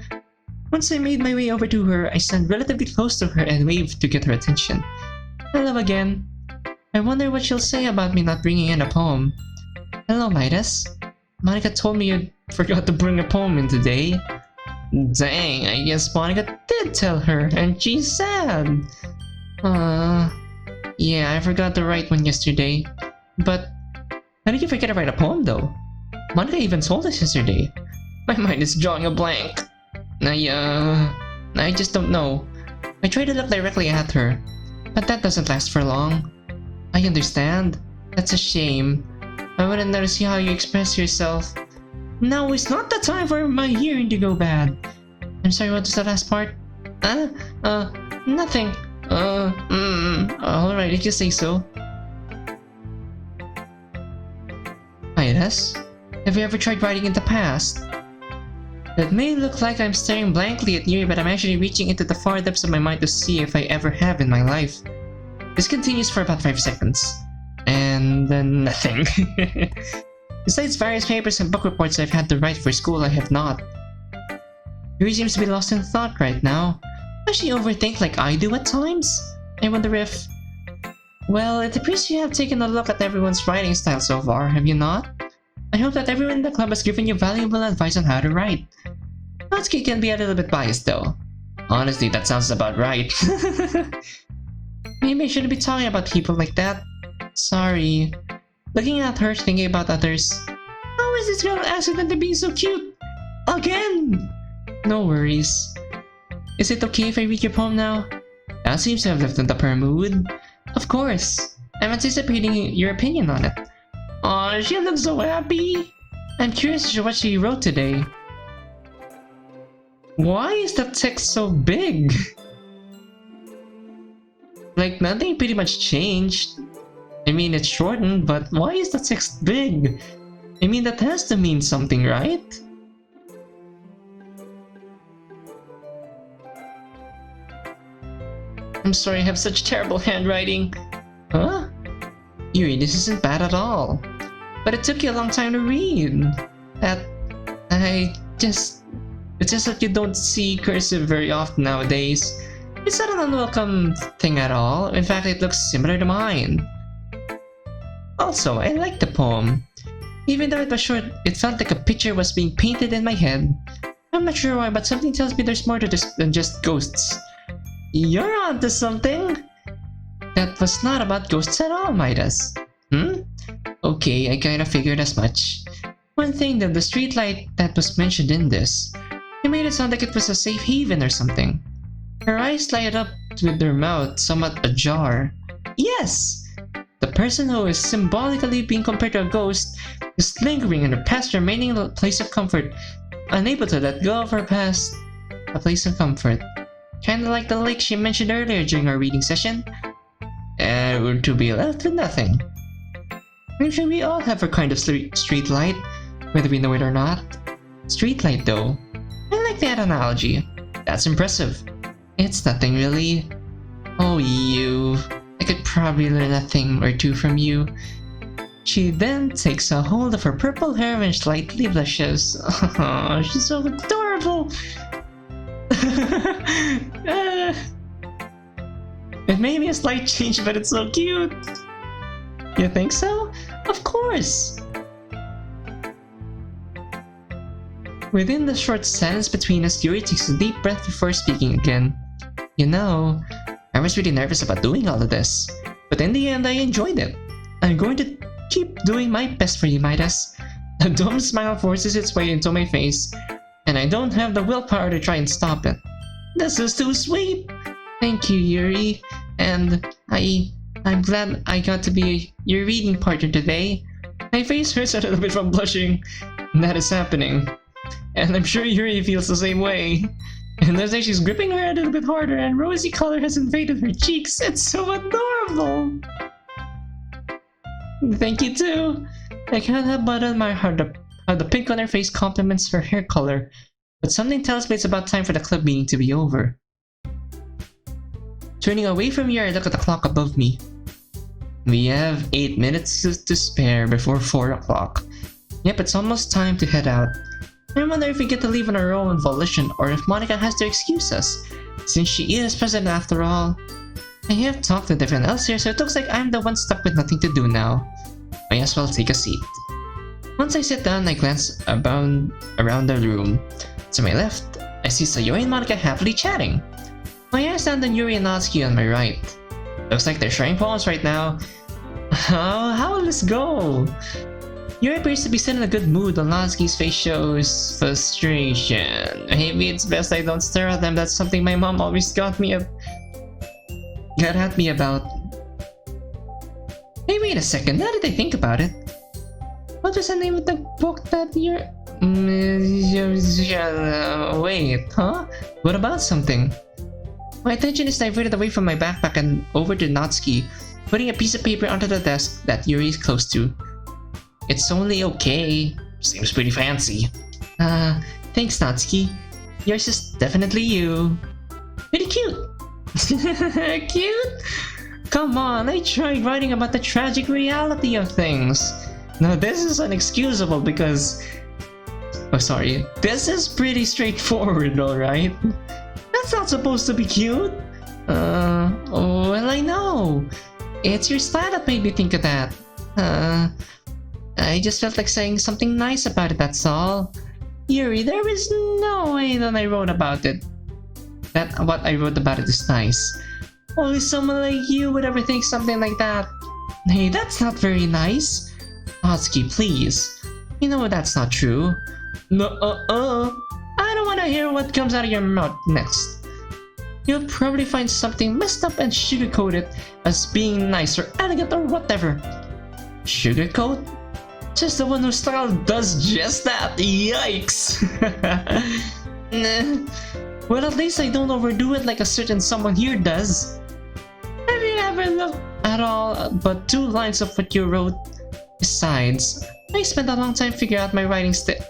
Once I made my way over to her, I stand relatively close to her and wave to get her attention. Hello again. I wonder what she'll say about me not bringing in a poem. Hello, Midas. Monica told me you forgot to bring a poem in today. Dang, I guess Monica did tell her, and she's sad. Yeah, I forgot to write one yesterday. But how did you forget to write a poem, though? Monica even told us yesterday. My mind is drawing a blank. I just don't know. I try to look directly at her, but that doesn't last for long. I understand. That's a shame. I wouldn't notice how you express yourself. Now is not the time for my hearing to go bad. I'm sorry, what was the last part? Nothing. Alright, if you say so. Midas, have you ever tried writing in the past? It may look like I'm staring blankly at you, but I'm actually reaching into the far depths of my mind to see if I ever have in my life. This continues for about 5 seconds. And and then nothing. Besides various papers and book reports I've had to write for school, I have not. Yuri seems to be lost in thought right now. Does she overthink like I do at times? I wonder if... Well, it appears you have taken a look at everyone's writing style so far, have you not? I hope that everyone in the club has given you valuable advice on how to write. Natsuki can be a little bit biased though. Honestly, that sounds about right. Maybe I shouldn't be talking about people like that. Sorry. Looking at her, thinking about others. How is this girl accidentally being so cute? Again! No worries. Is it okay if I read your poem now? That seems to have lifted up her mood. Of course. I'm anticipating your opinion on it. Aw, she looks so happy. I'm curious what she wrote today. Why is that text so big? Like, nothing pretty much changed. I mean, it's shortened, but why is the text big? I mean, that has to mean something, right? I'm sorry, I have such terrible handwriting. Huh? Yuri, this isn't bad at all. But it took you a long time to read. It's just that you don't see cursive very often nowadays. It's not an unwelcome thing at all. In fact, it looks similar to mine. Also, I like the poem. Even though it was short, it felt like a picture was being painted in my head. I'm not sure why, but something tells me there's more to this than just ghosts. You're onto something! That was not about ghosts at all, Midas. Okay, I kinda figured as much. One thing though, the streetlight that was mentioned in this, it made it sound like it was a safe haven or something. Her eyes light up with her mouth somewhat ajar. Yes! The person who is symbolically being compared to a ghost is lingering in her past, remaining in a place of comfort, unable to let go of her past. A place of comfort. Kinda like the lake she mentioned earlier during our reading session. And to be left with nothing. I'm sure we all have our kind of street light, whether we know it or not. Street light though. I like that analogy. That's impressive. It's nothing really. Oh, you. I could probably learn a thing or two from you. She then takes a hold of her purple hair and slightly blushes. Oh, she's so adorable. It may be a slight change, but it's so cute. You think so? Of course. Within the short silence between us, Yuri takes a deep breath before speaking again. You know, I was really nervous about doing all of this, but in the end I enjoyed it. I'm going to keep doing my best for you, Midas. A dumb smile forces its way into my face, and I don't have the willpower to try and stop it. This is too sweet! Thank you, Yuri, and I'm glad I got to be your reading partner today. My face hurts a little bit from blushing. That is happening. And I'm sure Yuri feels the same way. And looks like she's gripping her a little bit harder and rosy color has invaded her cheeks. It's so adorable! Thank you too! I can't help but admire how the pink on her face complements her hair color. But something tells me it's about time for the club meeting to be over. Turning away from here, I look at the clock above me. We have 8 minutes to spare before 4 o'clock. Yep, it's almost time to head out. I wonder if we get to leave on our own volition or if Monica has to excuse us, since she is president after all. I have talked to everyone else here, so it looks like I'm the one stuck with nothing to do now. May as well take a seat. Once I sit down, I glance around the room. To my left, I see Sayori and Monica happily chatting. My eyes land on Yuri and Natsuki on my right. Looks like they're sharing poems right now. How will this go? Yuri appears to be set in a good mood while Natsuki's face shows frustration. Maybe it's best I don't stare at them. That's something my mom always got at me about. Hey, wait a second, now that I think about it. What was the name of the book that you're... wait, huh? What about something? My attention is diverted away from my backpack and over to Natsuki, putting a piece of paper onto the desk that Yuri is close to. It's only okay. Seems pretty fancy. Thanks, Natsuki. Yours is definitely you. Pretty cute. Cute? Come on, I tried writing about the tragic reality of things. Now this is unexcusable because... Oh, sorry. This is pretty straightforward, alright? That's not supposed to be cute. Well, I know. It's your style that made me think of that. I just felt like saying something nice about it, that's all. Yuri, there is no way that I wrote about it. That what I wrote about it is nice. Only someone like you would ever think something like that. Hey, that's not very nice. Natsuki, please. You know that's not true. No, I don't want to hear what comes out of your mouth next. You'll probably find something messed up and sugarcoat it as being nice or elegant or whatever. Sugarcoat? Just the one whose style does just that. Yikes! Nah. Well, at least I don't overdo it like a certain someone here does. Have you ever looked at all but 2 lines of what you wrote? Besides, I spent a long time figuring out my writing style.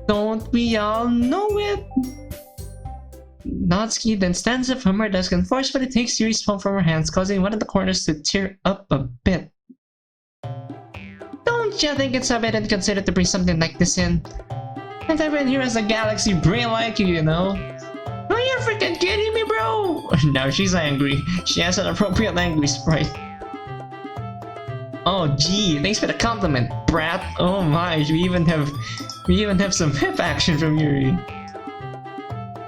Don't we all know it? Natsuki then stands up from her desk and forcefully takes Yuri's phone from her hands, causing one of the corners to tear up a bit. Don't you think it's a bit inconsiderate to bring something like this in? And I've been here as a galaxy brain like you know? Are you freaking kidding me, bro? Now she's angry. She has an appropriate angry sprite. Oh gee, thanks for the compliment, brat. Oh my, we even have some hip action from Yuri.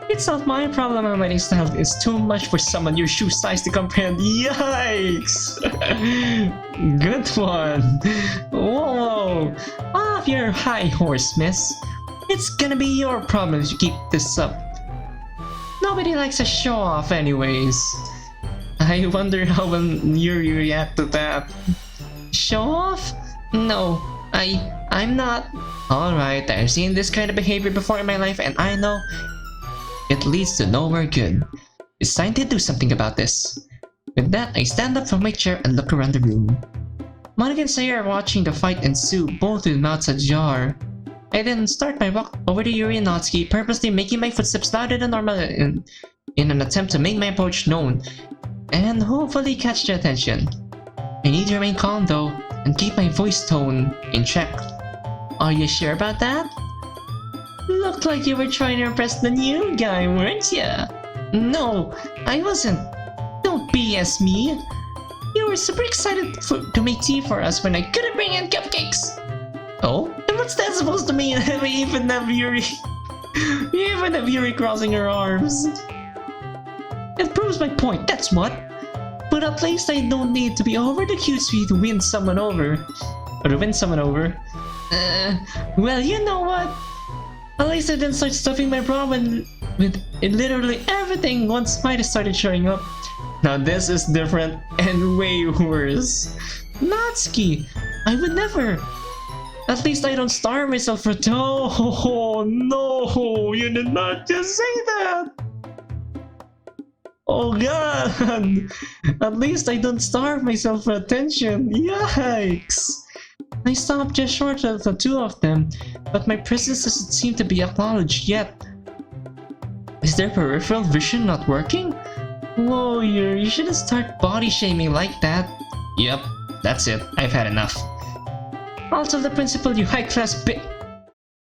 It's not my problem my writing style is too much for someone your shoe size to comprehend. Yikes! Good one. Whoa! Off your high horse, miss. It's gonna be your problem if you keep this up. Nobody likes a show off anyways. I wonder how will Yuri react to that. Show off? No, I'm not. Alright, I've seen this kind of behavior before in my life and I know it leads to nowhere good. It's time to do something about this. With that, I stand up from my chair and look around the room. Monica and Saya are watching the fight ensue, both with mouths ajar. I then start my walk over to Yuri and Natsuki, purposely making my footsteps louder than normal in an attempt to make my approach known and hopefully catch their attention. I need to remain calm though, and keep my voice tone in check. Are you sure about that? Looked like you were trying to impress the new guy, weren't ya? No, I wasn't. Don't BS me. You were super excited to make tea for us when I couldn't bring in cupcakes. Oh? And what's that supposed to mean? We even have Yuri... we even have Yuri crossing her arms. It proves my point, that's what. But at least I don't need to be over the cutesy to win someone over. Or to win someone over. Well, you know what? At least I didn't start stuffing my bra with literally everything once Midas started showing up. Now this is different and way worse. Natsuki, I would never. At least I don't starve myself for oh no, you did not just say that. Oh god, at least I don't starve myself for attention. Yikes. I stopped just short of the 2 of them, but my presence doesn't seem to be acknowledged yet. Is their peripheral vision not working? Whoa, you shouldn't start body shaming like that. Yep, that's it. I've had enough. I'll tell the principal you high-class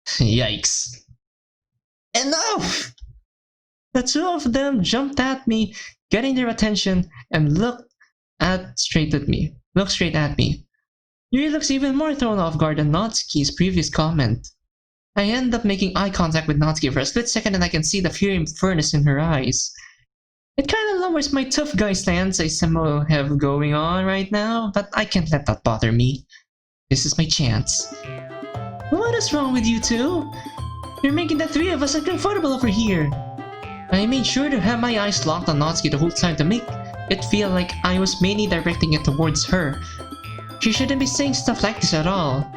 Yikes. Enough! The 2 of them jumped at me, getting their attention, and looked straight at me. Yuri looks even more thrown off guard than Natsuki's previous comment. I end up making eye contact with Natsuki for a split second and I can see the fury furnace in her eyes. It kinda lowers my tough guy stance I somehow have going on right now, but I can't let that bother me. This is my chance. What is wrong with you two? You're making the 3 of us uncomfortable over here. I made sure to have my eyes locked on Natsuki the whole time to make it feel like I was mainly directing it towards her. She shouldn't be saying stuff like this at all.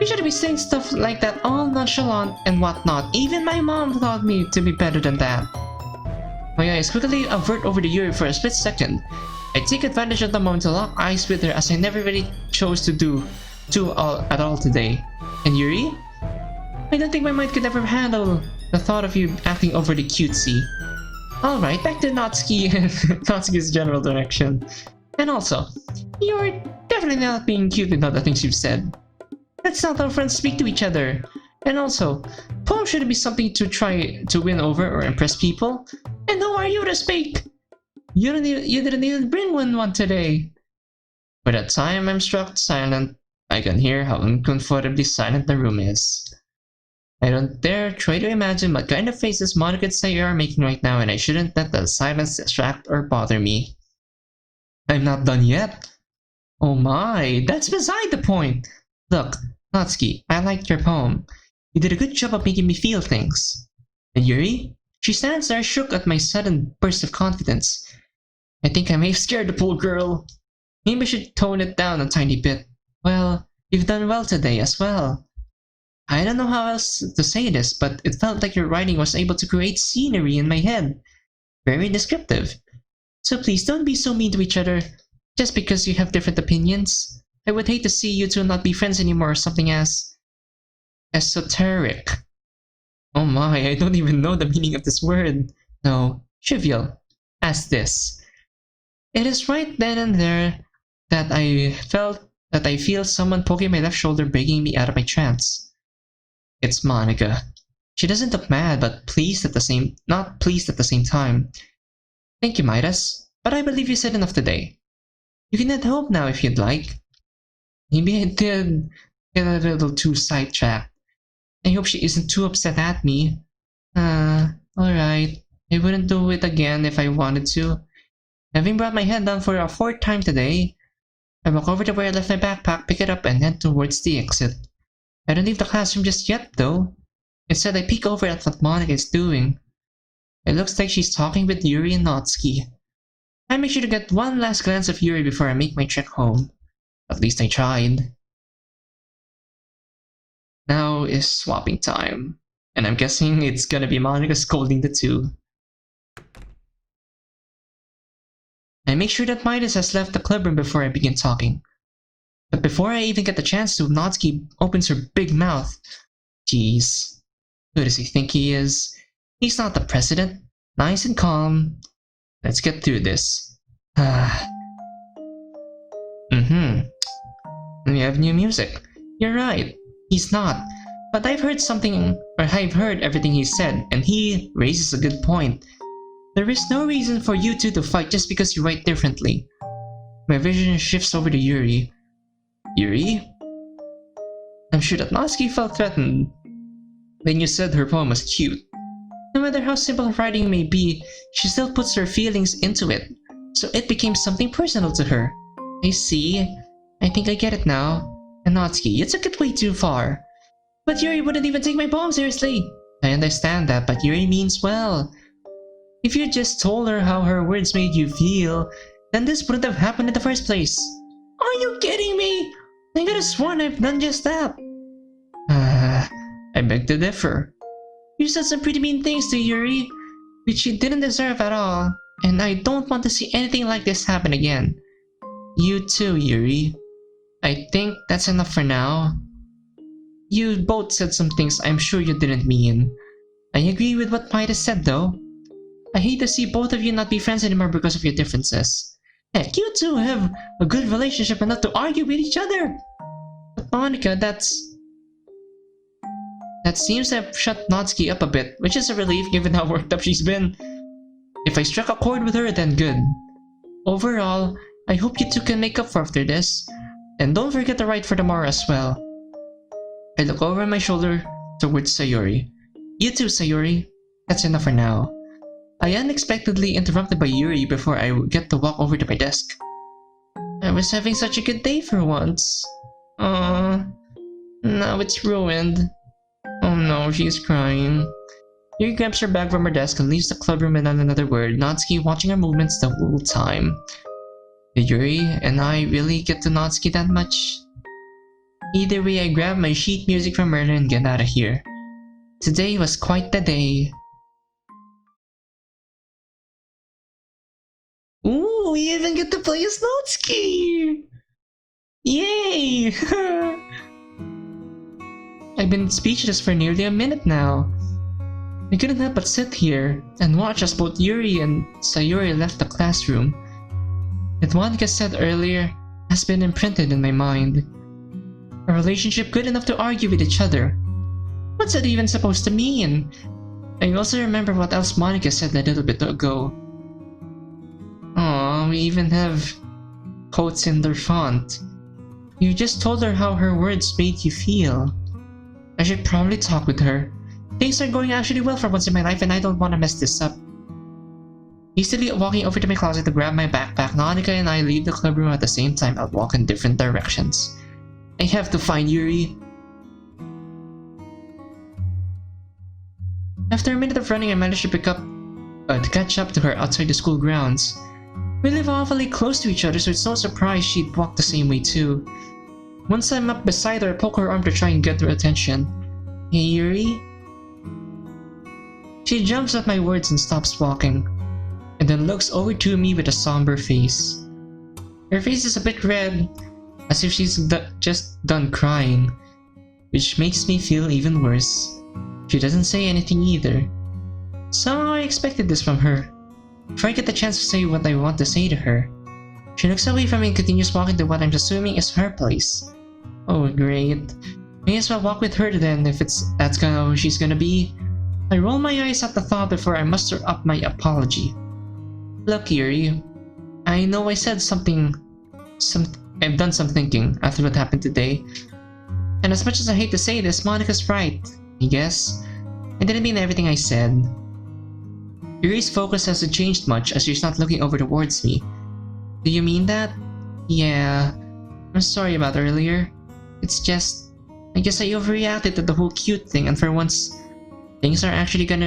You shouldn't be saying stuff like that all nonchalant and whatnot. Even my mom taught me to be better than that. My eyes quickly avert over to Yuri for a split second. I take advantage of the moment to lock eyes with her as I never really chose to do at all today. And Yuri? I don't think my mind could ever handle the thought of you acting overly cutesy. Alright, back to Natsuki and Natsuki's general direction. And also, you're definitely not being cute with all the things you've said. That's not how friends speak to each other. And also, poem shouldn't be something to try to win over or impress people. And who are you to speak? You didn't even bring one today. By the time I'm struck silent, I can hear how uncomfortably silent the room is. I don't dare try to imagine what kind of faces Monica and Saya are making right now, and I shouldn't let the silence distract or bother me. I'm not done yet. Oh my, that's beside the point. Look, Natsuki, I liked your poem. You did a good job of making me feel things. And Yuri? She stands there shook at my sudden burst of confidence. I think I may have scared the poor girl. Maybe I should tone it down a tiny bit. Well, you've done well today as well. I don't know how else to say this, but it felt like your writing was able to create scenery in my head. Very descriptive. So please don't be so mean to each other, just because you have different opinions. I would hate to see you two not be friends anymore or something as esoteric. Oh my, I don't even know the meaning of this word. No, trivial. As this. It is right then and there that I feel someone poking my left shoulder, breaking me out of my trance. It's Monica. She doesn't look mad, but not pleased at the same time. Thank you, Midas, but I believe you said enough today. You can head home now if you'd like. Maybe I did get a little too sidetracked. I hope she isn't too upset at me. Alright. I wouldn't do it again if I wanted to. Having brought my head down for a fourth time today, I walk over to where I left my backpack, pick it up, and head towards the exit. I don't leave the classroom just yet, though. Instead, I peek over at what Monica is doing. It looks like she's talking with Yuri and Natsuki. I make sure to get one last glance of Yuri before I make my trek home. At least I tried. Now is swapping time, and I'm guessing it's gonna be Monica scolding the two. I make sure that Midas has left the clubroom before I begin talking. But before I even get the chance to, Natsuki opens her big mouth. Jeez. Who does he think he is? He's not the president. Nice and calm. Let's get through this. We have new music. You're right. He's not. But I've heard everything he said, and he raises a good point. There is no reason for you two to fight just because you write differently. My vision shifts over to Yuri. Yuri? I'm sure that Natsuki felt threatened when you said her poem was cute. No matter how simple her writing may be, she still puts her feelings into it, so it became something personal to her. I see. I think I get it now. And Natsuki, you took it way too far. But Yuri wouldn't even take my poem seriously. I understand that, but Yuri means well. If you just told her how her words made you feel, then this wouldn't have happened in the first place. Are you kidding me? I could have sworn I've done just that. I beg to differ. You said some pretty mean things to Yuri, which you didn't deserve at all, and I don't want to see anything like this happen again. You too, Yuri. I think that's enough for now. You both said some things I'm sure you didn't mean. I agree with what Midas said though. I hate to see both of you not be friends anymore because of your differences. Heck, you two have a good relationship enough to argue with each other. But Monica, that seems to have shut Natsuki up a bit, which is a relief given how worked up she's been. If I struck a chord with her, then good. Overall, I hope you two can make up for after this. And don't forget to write for tomorrow as well. I look over my shoulder towards Sayori. You too, Sayori. That's enough for now. I am unexpectedly interrupted by Yuri before I get to walk over to my desk. I was having such a good day for once. Now it's ruined. Oh no, she's crying. Yuri grabs her bag from her desk and leaves the clubroom without another word, Natsuki watching her movements the whole time. Did Yuri and I really get to Natsuki that much? Either way, I grab my sheet music from Merlin and get out of here. Today was quite the day. Ooh, we even get to play as Natsuki! Yay! I've been speechless for nearly a minute now. I couldn't help but sit here and watch as both Yuri and Sayuri left the classroom. What Monika said earlier has been imprinted in my mind. A relationship good enough to argue with each other. What's that even supposed to mean? I also remember what else Monika said a little bit ago. Aww, we even have quotes in their font. You just told her how her words made you feel. I should probably talk with her. Things are going actually well for once in my life and I don't want to mess this up. Hastily walking over to my closet to grab my backpack, Monika and I leave the club room at the same time but walk in different directions. I have to find Yuri. After a minute of running, I managed to catch up to her outside the school grounds. We live awfully close to each other, so it's no surprise she'd walk the same way too. Once I'm up beside her, I poke her arm to try and get her attention. Hey Yuri? She jumps at my words and stops walking, and then looks over to me with a somber face. Her face is a bit red, as if she's just done crying, which makes me feel even worse. She doesn't say anything either. Somehow I expected this from her. Before I get the chance to say what I want to say to her, she looks away from me and continues walking to what I'm assuming is her place. Oh great. May as well walk with her then if that's how she's gonna be. I roll my eyes at the thought before I muster up my apology. Look Yuri, I know I said I've done some thinking after what happened today. And as much as I hate to say this, Monika's right, I guess. I didn't mean everything I said. Yuri's focus hasn't changed much as she's not looking over towards me. Do you mean that? Yeah. I'm sorry about earlier. It's just, I guess I overreacted to the whole cute thing and for once, things are actually going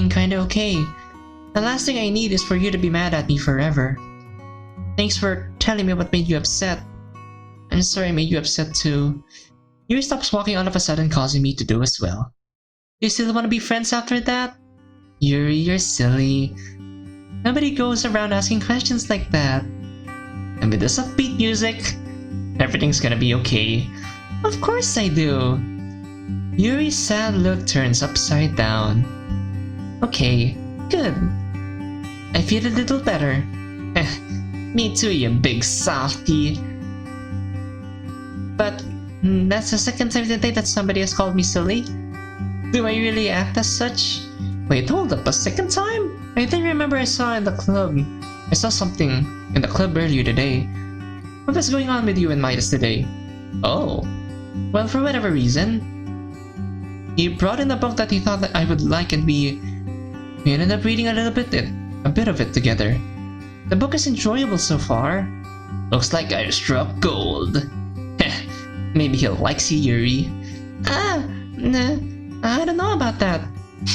kinda okay. The last thing I need is for you to be mad at me forever. Thanks for telling me what made you upset. I'm sorry I made you upset too. Yuri stops walking all of a sudden, causing me to do as well. You still want to be friends after that? Yuri, you're silly. Nobody goes around asking questions like that. And with this upbeat music, everything's gonna be okay. Of course I do. Yuri's sad look turns upside down. Okay, good. I feel a little better. Me too, you big softie. But that's the second time today that somebody has called me silly. Do I really act as such? Wait, hold up, a second time? I think remember I saw something in the club earlier today. What was going on with you and Midas today? Oh, well, for whatever reason, he brought in a book that he thought that I would like and we ended up reading a bit of it together. The book is enjoyable so far. Looks like I struck gold. Maybe he likes you, Yuri. Nah, I don't know about that.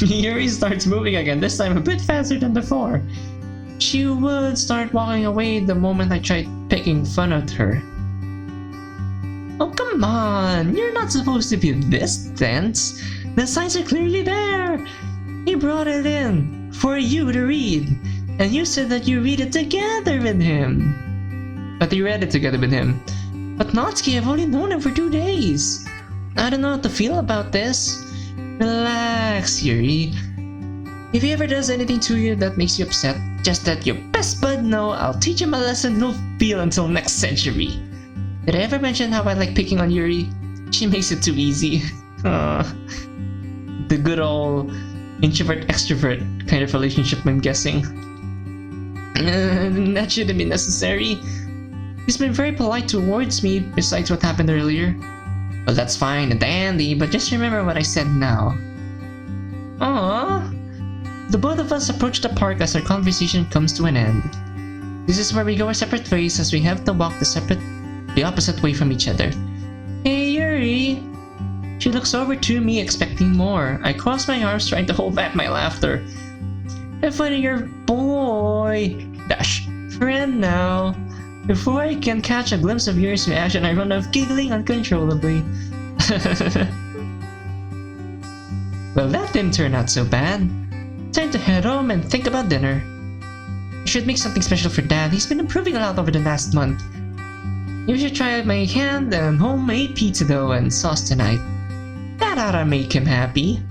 Yuri starts moving again, this time a bit faster than before. She would start walking away the moment I tried picking fun at her. Oh come on, you're not supposed to be this tense. The signs are clearly there. He brought it in for you to read, and you said that you read it together with him. But you read it together with him. But Natsuki, I've only known him for 2 days. I don't know how to feel about this. Relax, Yuri. If he ever does anything to you that makes you upset, just let your best bud know. I'll teach him a lesson he'll feel until next century. Did I ever mention how I like picking on Yuri? She makes it too easy. The good old introvert-extrovert kind of relationship, I'm guessing. That shouldn't be necessary. He's been very polite towards me besides what happened earlier. Well, that's fine and dandy, but just remember what I said now. Aww. The both of us approach the park as our conversation comes to an end. This is where we go our separate ways as we have to walk the opposite way from each other. Hey Yuri! She looks over to me expecting more. I cross my arms trying to hold back my laughter. Have fun in your boy! Dash. Friend now. Before I can catch a glimpse of Yuri's reaction, I run off giggling uncontrollably. Well, that didn't turn out so bad. Time to head home and think about dinner. I should make something special for Dad. He's been improving a lot over the last month. You should try out my hand and homemade pizza dough and sauce tonight. That oughta make him happy.